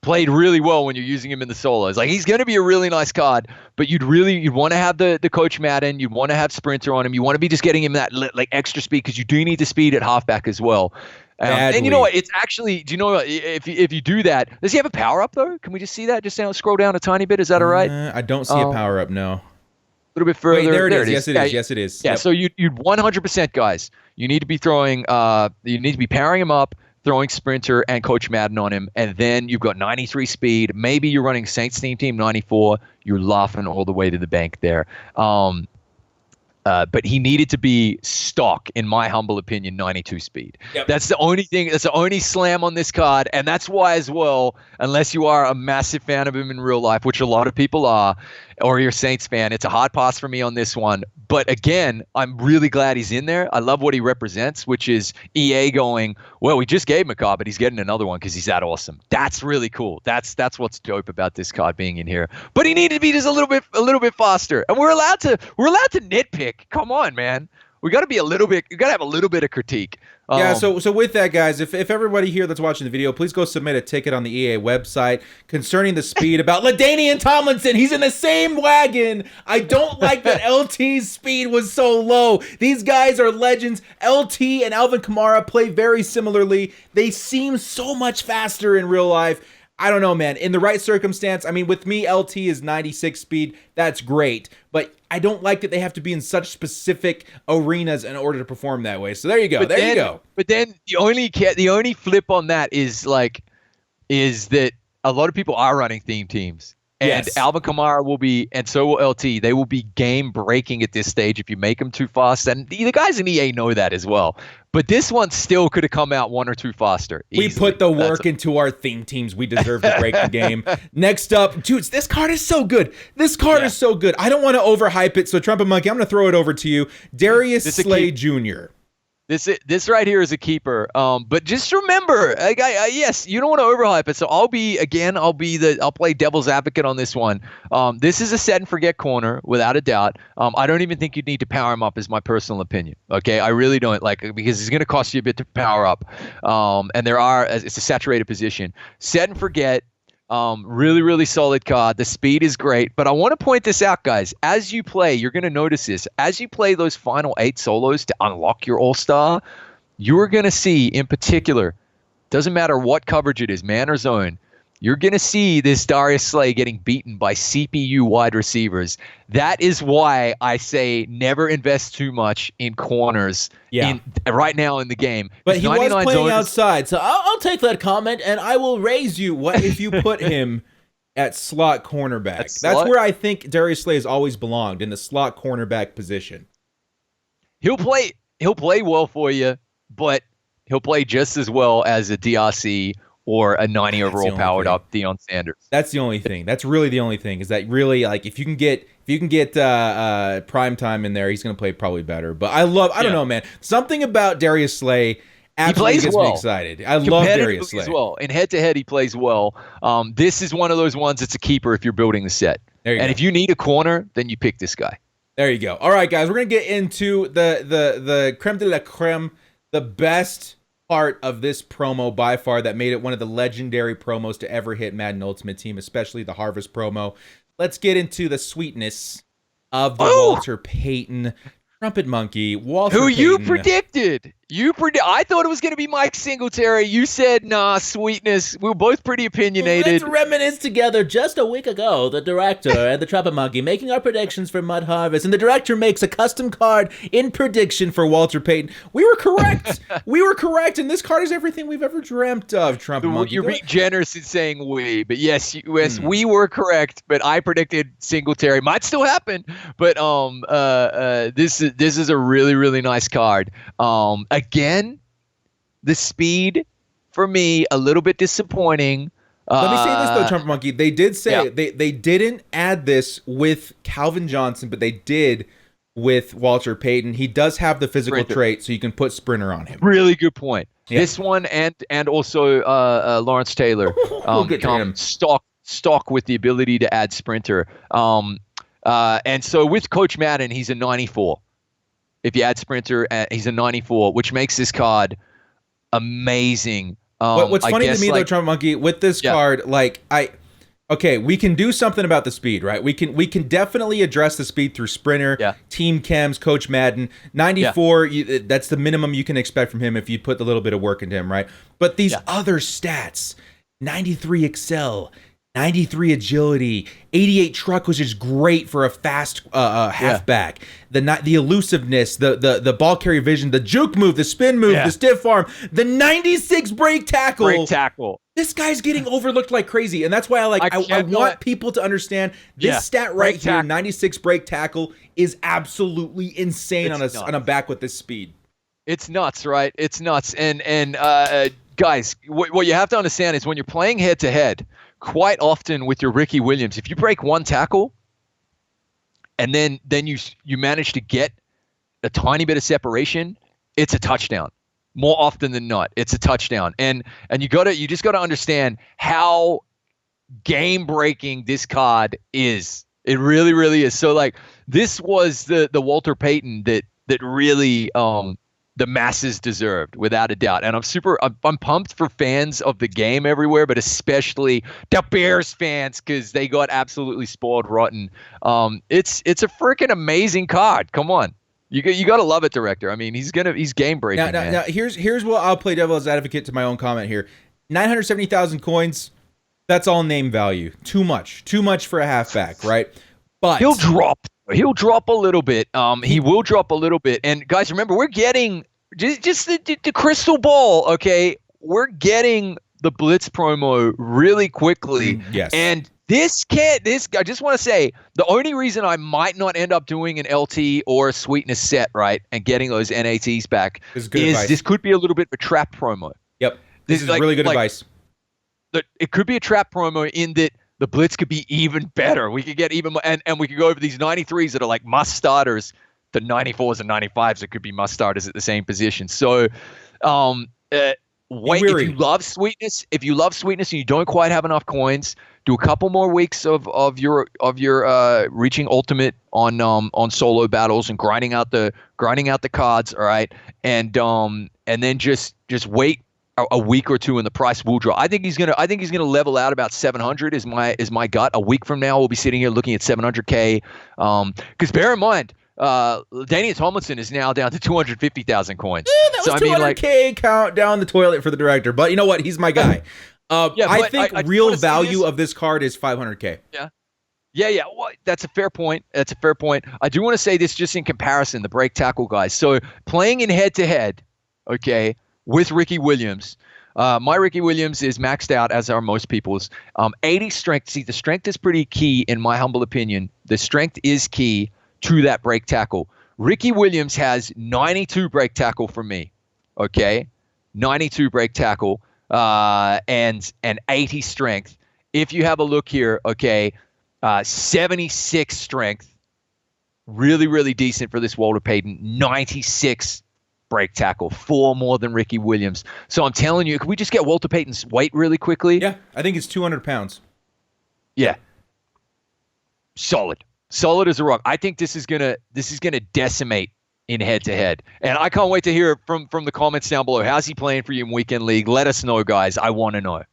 played really well when you're using him in the solos. He's going to be a really nice card, but you'd want to have the Coach Madden. You'd want to have Sprinter on him. You want to be just getting him that extra speed, because you do need the speed at halfback as well. And you know what? It's actually, do you know what? If you do that, does he have a power up though? Can we just see that? Just scroll down a tiny bit. Is that all right? I don't see a power up. No. A little bit further. Wait, there it is. Yes, it is. Yes, it is. Yeah. Yep. So you'd 100%, guys. You need to be throwing. You need to be pairing him up, throwing Sprinter and Coach Madden on him, and then you've got 93 speed. Maybe you're running Saints team 94. You're laughing all the way to the bank there. But he needed to be stock, in my humble opinion, 92 speed. Yep. That's the only thing. That's the only slam on this card, and that's why as well, unless you are a massive fan of him in real life, which a lot of people are, or you're a Saints fan, it's a hard pass for me on this one. But again, I'm really glad he's in there. I love what he represents, which is EA going, well, we just gave him a card, but he's getting another one because he's that awesome. That's really cool. That's what's dope about this card being in here. But he needed to be just a little bit faster. And we're allowed to nitpick. Come on, man. We got to be we got to have a little bit of critique. So with that, guys, if everybody here that's watching the video, please go submit a ticket on the EA website concerning the speed about LaDainian Tomlinson. He's in the same wagon. I don't like that LT's speed was so low. These guys are legends. LT and Alvin Kamara play very similarly. They seem so much faster in real life. I don't know, man. In the right circumstance, I mean, with me, LT is 96 speed. That's great. But I don't like that they have to be in such specific arenas in order to perform that way. So there you go. You go. But then the only flip on that is that a lot of people are running theme teams. And yes. Alvin Kamara will be, and so will LT. They will be game breaking at this stage if you make them too fast. And the guys in EA know that as well. But this one still could have come out one or two faster. Easily. We put the work into our theme teams. We deserve to break the game. Next up, dudes, this card is so good. Is so good. I don't want to overhype it. So Trumpetmonkey, I'm going to throw it over to you. Darius Slay Jr. This right here is a keeper. But just remember, yes, you don't want to overhype it. So I'll play devil's advocate on this one. This is a set and forget corner without a doubt. I don't even think you'd need to power him up, is my personal opinion. Okay, I really don't because it's going to cost you a bit to power up. And it's a saturated position. Set and forget. Really, really solid card. The speed is great. But I want to point this out, guys. As you play, you're going to notice this. As you play those final 8 solos to unlock your All-Star, you're going to see, in particular, doesn't matter what coverage it is, man or zone, you're going to see this Darius Slay getting beaten by CPU wide receivers. That is why I say never invest too much in corners right now in the game. But he was playing zoners, outside, so I'll take that comment, and I will raise you what if you put him at slot cornerback. That's where I think Darius Slay has always belonged, in the slot cornerback position. He'll play well for you, but he'll play just as well as a DRC or a 90 overall powered up Deion Sanders. That's the only thing. That's really the only thing, is that really, like, if you can get prime time in there, he's going to play probably better. But I don't know, man. Something about Darius Slay absolutely gets me excited. I love Darius Slay. As well. In head-to-head, he plays well. This is one of those ones that's a keeper if you're building the set. And if you need a corner, then you pick this guy. There you go. All right, guys, we're going to get into the creme de la creme, the best part of this promo by far that made it one of the legendary promos to ever hit Madden Ultimate Team, especially the Harvest promo. Let's get into the sweetness of the Walter Payton Trumpet Monkey. Who you predicted. I thought it was going to be Mike Singletary. You said, nah, sweetness. We were both pretty opinionated. Let's reminisce together. Just a week ago, the director and the Trumpet Monkey making our predictions for Mud Harvest, and the director makes a custom card in prediction for Walter Payton. We were correct. And this card is everything we've ever dreamt of, Trumpet Monkey. You're being generous in saying we, but yes, we were correct, but I predicted Singletary. Might still happen, but this is a really, really nice card. Again, the speed for me a little bit disappointing. Let me say this though, Trumpet Monkey. They did say they didn't add this with Calvin Johnson, but they did with Walter Payton. He does have the physical trait, so you can put sprinter on him. Really good point. Yeah. This one and also Lawrence Taylor stock with the ability to add sprinter. And so with Coach Madden, he's a 94. If you add sprinter, he's a 94, which makes this card amazing. What's funny to me, though, Trumpet Monkey, with this card, we can do something about the speed, right? We can definitely address the speed through sprinter, team chems, Coach Madden. 94, that's the minimum you can expect from him if you put a little bit of work into him, right? But these other stats, 93 excel, 93 agility, 88 truck, which is great for a fast halfback. The elusiveness, the ball carrier vision, the juke move, the spin move, the stiff arm, the 96 break tackle. This guy's getting overlooked like crazy, and that's why I want people to understand this stat right here, 96 break tackle, is absolutely insane on a back with this speed. It's nuts, right? It's nuts. And guys, what you have to understand is when you're playing head-to-head, quite often with your Ricky Williams, if you break one tackle and then you manage to get a tiny bit of separation, it's a touchdown. More often than not, it's a touchdown. And you just gotta understand how game breaking this card is. It really, really is. So this was the Walter Payton that really the masses deserved, without a doubt. And I'm pumped for fans of the game everywhere, but especially the Bears fans, because they got absolutely spoiled rotten. It's a freaking amazing card. Come on. You got to love it, director. I mean, he's game breaking. Now here's what I'll play devil's advocate to my own comment here. 970,000 coins, that's all name value. Too much for a halfback, right? But He'll drop a little bit. He will drop a little bit. And guys, remember, we're getting just the crystal ball. Okay, we're getting the Blitz promo really quickly. Yes. And I just want to say, the only reason I might not end up doing an LT or a sweetness set, right, and getting those NATs back is this could be a little bit of a trap promo. Yep. This is really good advice. It could be a trap promo in that the Blitz could be even better. We could get even more, and we could go over these 93s that are like must starters, the 94s and 95s that could be must starters at the same position. So, if you love sweetness and you don't quite have enough coins, do a couple more weeks of your reaching ultimate on solo battles and grinding out the cards. All right, and then just wait a week or two and the price will drop. I think he's gonna level out about 700 is my gut. A week from now we'll be sitting here looking at 700K. Because bear in mind, Daniel Tomlinson is now down to 250,000 coins. That was 200K count down the toilet for the director. But you know what? He's my guy. I think I real wanna say value this. of this card is $500K. Yeah. Well, that's a fair point. I do want to say this just in comparison, the break tackle guys. So playing in head-to-head, okay, with Ricky Williams. My Ricky Williams is maxed out, as are most people's. 80 strength. See, the strength is pretty key, in my humble opinion. The strength is key to that break tackle. Ricky Williams has 92 break tackle for me, okay? 92 break tackle and 80 strength. If you have a look here, okay, 76 strength, really, really decent for this Walter Payton. 96 break tackle, 4 more than Ricky Williams. So I'm telling you, can we just get Walter Payton's weight really quickly? Yeah, I think it's 200 pounds. Yeah. Solid as a rock. I think this is gonna decimate in head-to-head. And I can't wait to hear from the comments down below. How's he playing for you in Weekend League? Let us know, guys. I want to know.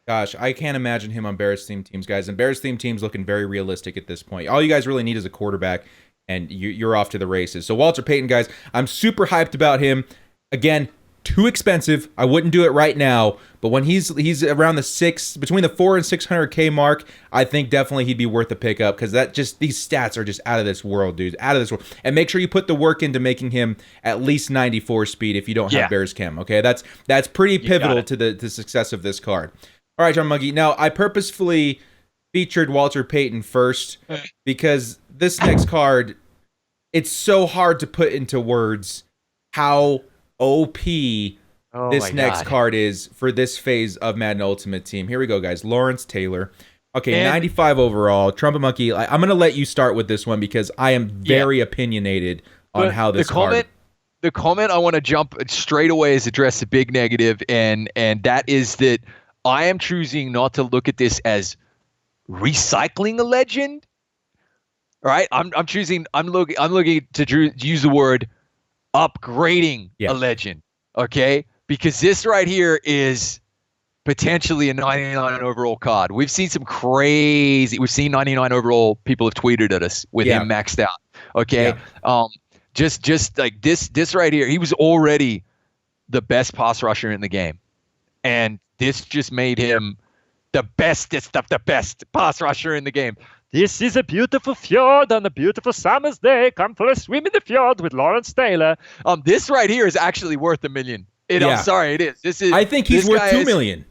Gosh, I can't imagine him on Bears-themed teams, guys. And Bears-themed teams looking very realistic at this point. All you guys really need is a quarterback, and you're off to the races. So Walter Payton, guys, I'm super hyped about him. Again, too expensive. I wouldn't do it right now, but when he's around between the 400 and 600K mark, I think definitely he'd be worth a pickup, because these stats are just out of this world, dude. Out of this world. And make sure you put the work into making him at least 94 speed if you don't have Bears Chem. Okay, that's pretty pivotal to the success of this card. All right, John Monkey. Now, I purposefully featured Walter Payton first because this next card, it's so hard to put into words how OP this next card is for this phase of Madden Ultimate Team. Here we go, guys. Lawrence Taylor. Okay, 95 overall. Trumpetmonkey, I'm going to let you start with this one because I am very opinionated on how this card... The comment I want to jump straight away is address the big negative, and that is that I am choosing not to look at this as recycling a legend. All right, I'm looking to use the word upgrading a legend. Okay, because this right here is potentially a 99 overall card. We've seen some crazy. We've seen 99 overall people have tweeted at us with him maxed out. Okay, just like this right here, he was already the best pass rusher in the game, and this just made him the best pass rusher in the game. This is a beautiful fjord on a beautiful summer's day. Come for a swim in the fjord with Lawrence Taylor. This right here is actually worth $1 million. I'm sorry, it is. I think he's worth $2 million.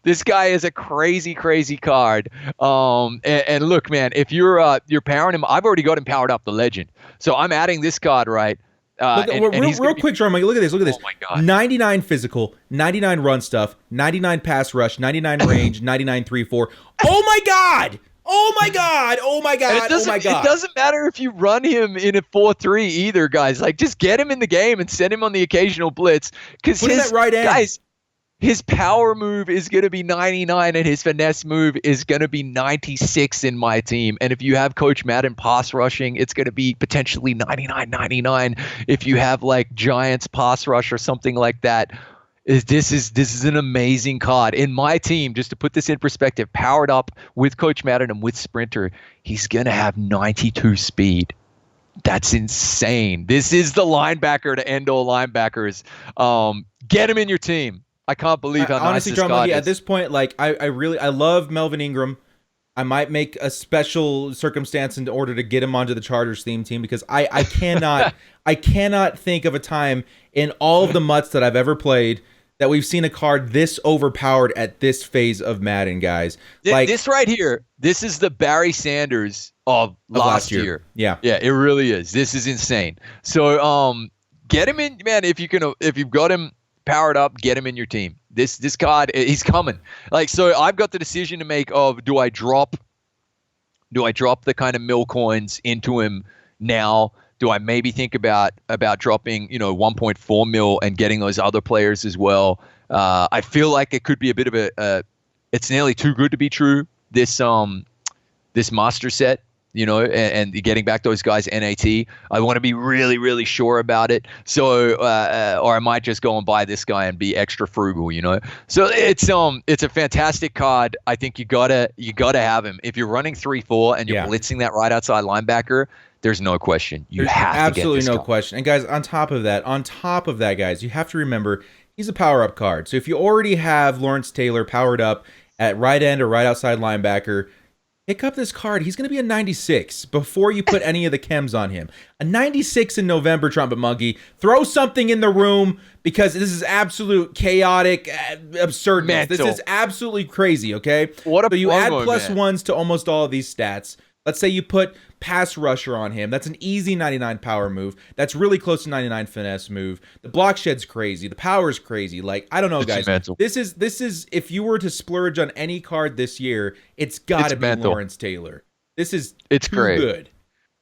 This guy is a crazy, crazy card. And look, man, if you're powering him, I've already got him powered up, the legend. So I'm adding this card, right? Real quick, John, look at this. Oh my God. 99 physical, 99 run stuff, 99 pass rush, 99 range, 99 3-4. Oh my God! Oh my God! Oh my God! Oh my God! It doesn't matter if you run him in a 4-3 either, guys. Like, just get him in the game and send him on the occasional blitz. Because his right end. Guys, his power move is going to be 99 and his finesse move is going to be 96 in my team. And if you have Coach Madden pass rushing, it's going to be potentially 99. If you have like Giants pass rush or something like that. This is an amazing card. In my team, just to put this in perspective, powered up with Coach Madden and with Sprinter, he's going to have 92 speed. That's insane. This is the linebacker to end all linebackers. Get him in your team. I can't believe how nice this card is. At this point, like I love Melvin Ingram. I might make a special circumstance in order to get him onto the Chargers theme team because I cannot think of a time in all of the MUTs that I've ever played that we've seen a card this overpowered at this phase of Madden, guys. Like this right here, this is the Barry Sanders of last year. Yeah, it really is. This is insane. So get him in, man. If you've got him powered up, get him in your team. This card, he's coming. Like, so I've got the decision to make of do I drop the kind of mil coins into him now? Do I maybe think about dropping 1.4 mil and getting those other players as well? I feel like it could be a bit of it's nearly too good to be true. This master set, and getting back those guys NAT. I want to be really, really sure about it. So, or I might just go and buy this guy and be extra frugal, So it's a fantastic card. I think you gotta have him. If you're running 3-4 and you're blitzing that right outside linebacker, there's no question. You have to get this absolutely no guy. question. And guys, on top of that, guys, you have to remember he's a power-up card. So if you already have Lawrence Taylor powered up at right end or right outside linebacker, pick up this card. He's going to be a 96 before you put any of the chems on him. A 96 in November, Trumpet Monkey. Throw something in the room because this is absolute chaotic absurdness. This is absolutely crazy, okay? What a so you add promo, plus man. ones to almost all of these stats. Let's say you put pass rusher on him. That's an easy 99 power move. That's really close to 99 finesse move. The block shed's crazy. The power's crazy. Like, I don't know, guys. Mental. This is if you were to splurge on any card this year, it's got to be mental. Lawrence Taylor. It's too great. good.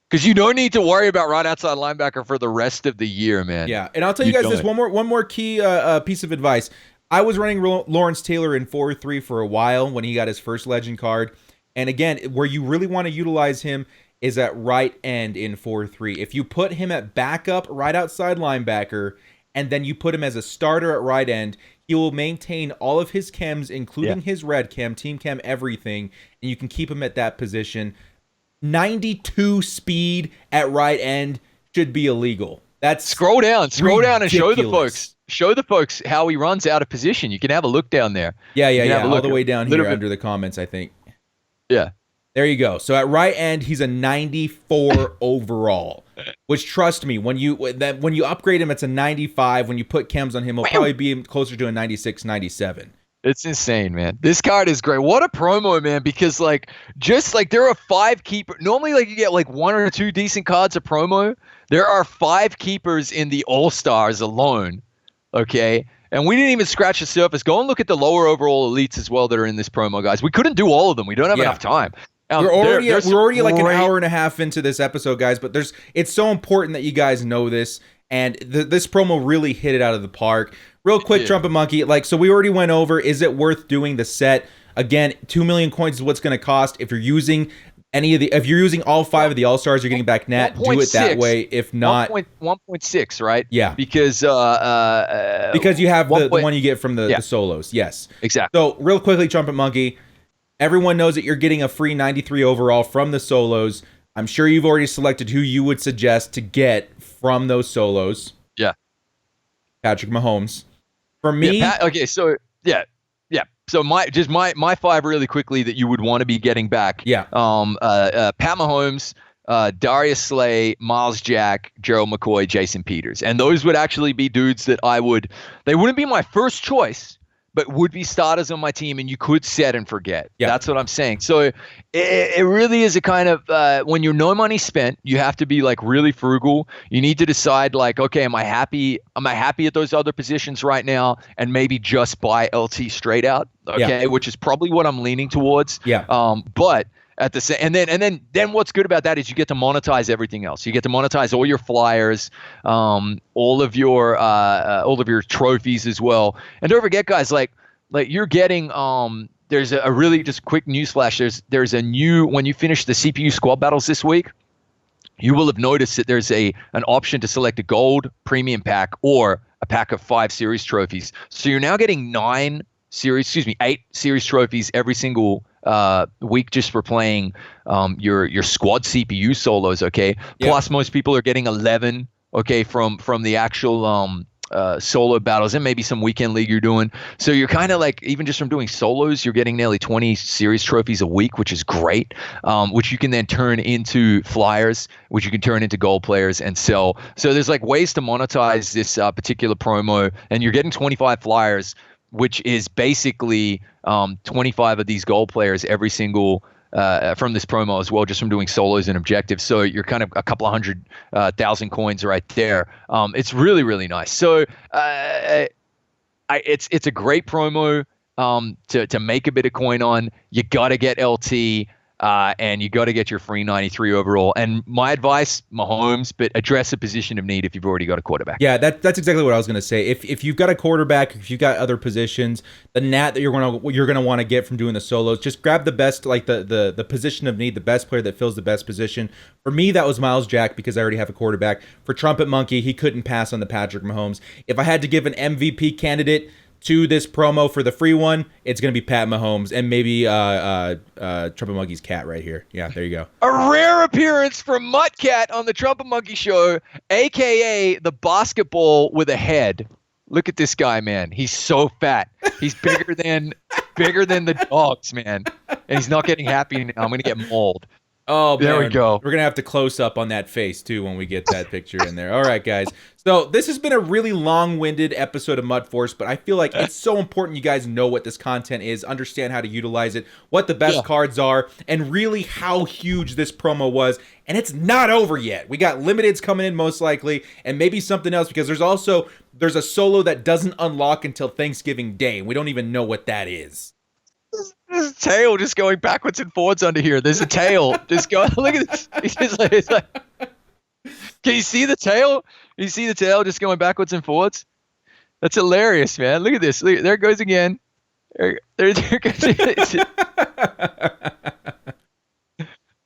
Because you don't need to worry about right outside linebacker for the rest of the year, man. Yeah, and I'll tell you guys this one more key piece of advice. I was running Lawrence Taylor in 4-3 for a while when he got his first legend card. And again, where you really want to utilize him is at right end in 4-3. If you put him at backup right outside linebacker, and then you put him as a starter at right end, he will maintain all of his chems, including his red chem, team chem, everything, and you can keep him at that position. 92 speed at right end should be illegal. That's scroll down and show the folks how he runs out of position. You can have a look down there. Yeah. All the way down here under the comments, I think. Yeah. There you go. So at right end, he's a 94 overall. Which, trust me, when you upgrade him, it's a 95. When you put chems on him, he'll probably be closer to a 96, 97. It's insane, man. This card is great. What a promo, man, because there are 5 keepers. Normally, you get 1 or 2 decent cards a promo. There are 5 keepers in the All-Stars alone, okay? And we didn't even scratch the surface. Go and look at the lower overall elites as well that are in this promo, guys. We couldn't do all of them. We don't have enough time. We're already like an hour and a half into this episode, guys, but it's so important that you guys know this, and this promo really hit it out of the park. Real quick, Trumpet Monkey, so we already went over, is it worth doing the set? Again, 2 million coins is what's going to cost. If you're using if you're using all 5 of the All-Stars, you're getting back net, do it that way. If not, 1.6, right? Yeah. Because you have the one you get from the solos. Yes. Exactly. So real quickly, Trumpet Monkey, everyone knows that you're getting a free 93 overall from the solos. I'm sure you've already selected who you would suggest to get from those solos. Yeah. Patrick Mahomes. For me, So my 5 really quickly that you would want to be getting back. Yeah. Pat Mahomes, Darius Slay, Miles Jack, Gerald McCoy, Jason Peters, and those would actually be dudes that they wouldn't be my first choice, but would be starters on my team, and you could set and forget. Yeah. That's what I'm saying. So it really is a kind of when you're no money spent, you have to be really frugal. You need to decide okay, am I happy at those other positions right now, and maybe just buy LT straight out, okay, which is probably what I'm leaning towards. Yeah. But at the same, and then what's good about that is you get to monetize everything else. You get to monetize all your flyers, all of your trophies as well. And don't forget, guys, you're getting there's a really just quick news flash. There's a new, when you finish the CPU squad battles this week, you will have noticed that there's an option to select a gold premium pack or a pack of 5 series trophies. So you're now getting 8 series trophies every single week just for playing your squad CPU solos, okay? Yeah. Plus most people are getting 11, okay, from the actual solo battles, and maybe some weekend league you're doing. So you're kind of even just from doing solos, you're getting nearly 20 series trophies a week, which is great, which you can then turn into flyers, which you can turn into gold players and sell. So there's ways to monetize this particular promo, and you're getting 25 flyers, which is basically 25 of these gold players every single from this promo as well, just from doing solos and objectives. So you're kind of a couple of 100,000 coins right there. It's really, really nice. So it's a great promo to make a bit of coin on. You got to get LT. And you got to get your free 93 overall. And my advice, Mahomes, but address a position of need if you've already got a quarterback. Yeah, that's exactly what I was going to say. If you've got a quarterback, if you've got other positions, the nat that you're gonna want to get from doing the solos, just grab the best, the position of need, the best player that fills the best position. For me, that was Miles Jack because I already have a quarterback. For Trumpet Monkey, he couldn't pass on the Patrick Mahomes. If I had to give an MVP candidate to this promo for the free one, it's going to be Pat Mahomes and maybe Trumpet Monkey's cat right here. Yeah, there you go. A rare appearance from Mutt Cat on the Trumpet Monkey Show, a.k.a. the basketball with a head. Look at this guy, man. He's so fat. He's bigger than the dogs, man. And he's not getting happy now. I'm gonna get mauled. Oh, there man. we go. We're going to have to close up on that face, too, when we get that picture in there. All right, guys. So this has been a really long-winded episode of Mud Force, but I feel like it's so important you guys know what this content is, understand how to utilize it, what the best cards are, and really how huge this promo was. And it's not over yet. We got limiteds coming in most likely, and maybe something else, because there's a solo that doesn't unlock until Thanksgiving Day, and we don't even know what that is. There's a tail just going backwards and forwards under here. There's a tail just going. Look at this. It's like, can you see the tail? You see the tail just going backwards and forwards? That's hilarious, man. Look at this. Look, there it goes again. There goes. The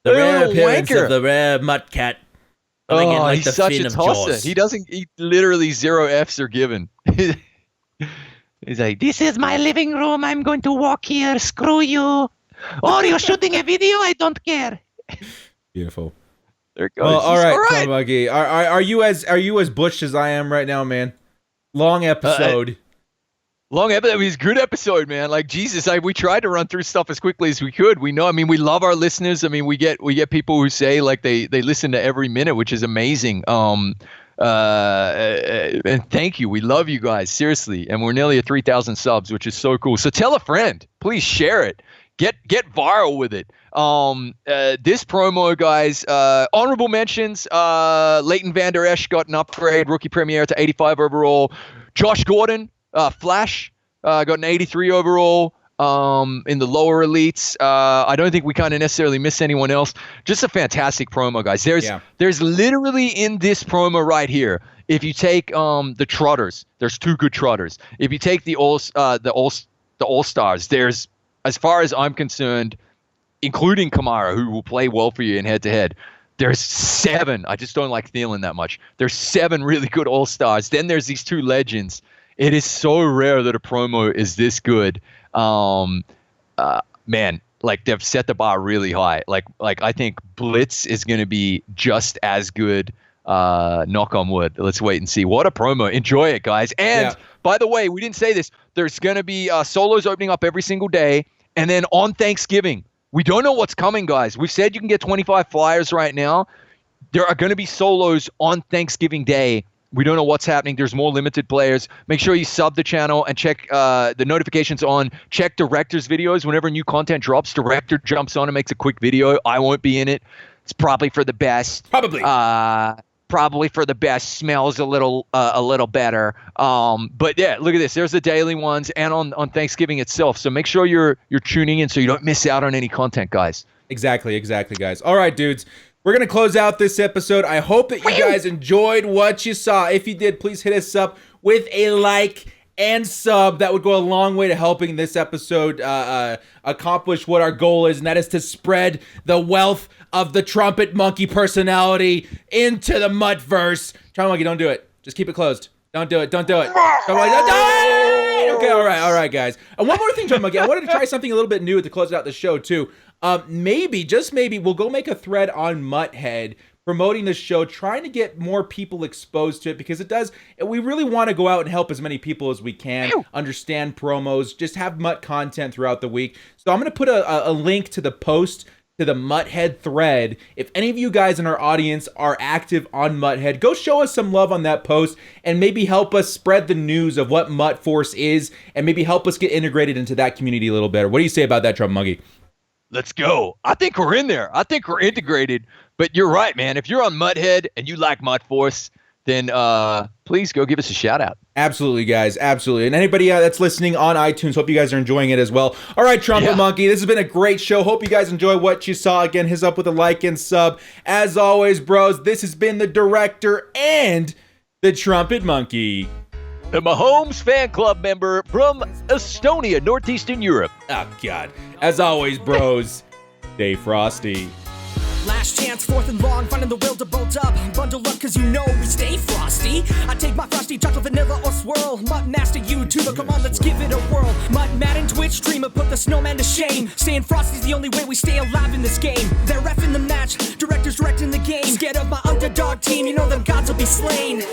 rare appearance of the rare mutt cat. He's such a tosser. He doesn't. He literally 0 Fs are given. He's like, this is my living room. I'm going to walk here. Screw you. Oh, you're shooting a video? I don't care. Beautiful. There it goes. Well, all right, Trumpetmonkey. Are you as butch as I am right now, man? Long episode. Long episode. It was a good episode, man. Like, Jesus, we tried to run through stuff as quickly as we could. We know. I mean, we love our listeners. I mean, we get people who say like they listen to every minute, which is amazing. And thank you. We love you guys, seriously. And we're nearly at 3,000 subs, which is so cool. So tell a friend, please share it. Get viral with it. This promo, guys, honorable mentions. Leighton Vander Esch got an upgrade, rookie premier to 85 overall. Josh Gordon, Flash, got an 83 overall. In the lower elites. I don't think we kind of necessarily miss anyone else. Just a fantastic promo, guys. There's literally in this promo right here, if you take the trotters, there's 2 good trotters. If you take the all stars, there's, as far as I'm concerned, including Kamara, who will play well for you in head-to-head, there's 7. I just don't like Thielen that much. There's 7 really good all-stars. Then there's these 2 legends. It is so rare that a promo is this good. Man, like they've set the bar really high. Like I think Blitz is going to be just as good. Knock on wood. Let's wait and see. What a promo. Enjoy it, guys. And by the way, we didn't say this. There's going to be solos opening up every single day. And then on Thanksgiving, we don't know what's coming, guys. We've said you can get 25 flyers right now. There are going to be solos on Thanksgiving Day. We don't know what's happening. There's more limited players. Make sure you sub the channel and check the notifications on. Check Director's videos. Whenever new content drops, Director jumps on and makes a quick video. I won't be in it. It's probably for the best. Probably for the best. Smells a little better. But yeah, look at this. There's the daily ones and on Thanksgiving itself. So make sure you're tuning in so you don't miss out on any content, guys. Exactly, guys. All right, dudes. We're going to close out this episode. I hope that you guys enjoyed what you saw. If you did, please hit us up with a like and sub. That would go a long way to helping this episode accomplish what our goal is, and that is to spread the wealth of the Trumpetmonkey personality into the Mudverse. Trumpetmonkey, don't do it. Just keep it closed. Don't do it. Don't do it. Okay, all right, guys. And one more thing, Trumpetmonkey. I wanted to try something a little bit new to close out the show, too. Maybe, just maybe, we'll go make a thread on Mutthead promoting the show, trying to get more people exposed to it, because we really want to go out and help as many people as we can, understand promos, just have Mutt content throughout the week. So I'm going to put a link to the post to the Mutthead thread. If any of you guys in our audience are active on Mutthead, go show us some love on that post and maybe help us spread the news of what Mutt Force is and maybe help us get integrated into that community a little better. What do you say about that, Trumpetmonkey? Let's go. I think we're in there. I think we're integrated. But you're right, man. If you're on Mutthead and you like Mutt Force, then please go give us a shout out. Absolutely, guys. Absolutely. And anybody that's listening on iTunes, hope you guys are enjoying it as well. All right, Trumpetmonkey, this has been a great show. Hope you guys enjoy what you saw. Again, hit us up with a like and sub. As always, bros, this has been the Director and the Trumpetmonkey. The Mahomes fan club member from Estonia, Northeastern Europe. Oh, God. As always, bros, stay frosty. Last chance, 4th and long, finding the will to bolt up. Bundle up, cause you know we stay frosty. I take my frosty, chocolate, vanilla, or swirl. Mutt Master, YouTuber, come on, let's give it a whirl. Mutt Madden, Twitch streamer, put the snowman to shame. Staying frosty's the only way we stay alive in this game. They're reffing the match, directors directing the game. Scared of my underdog team, you know them gods will be slain.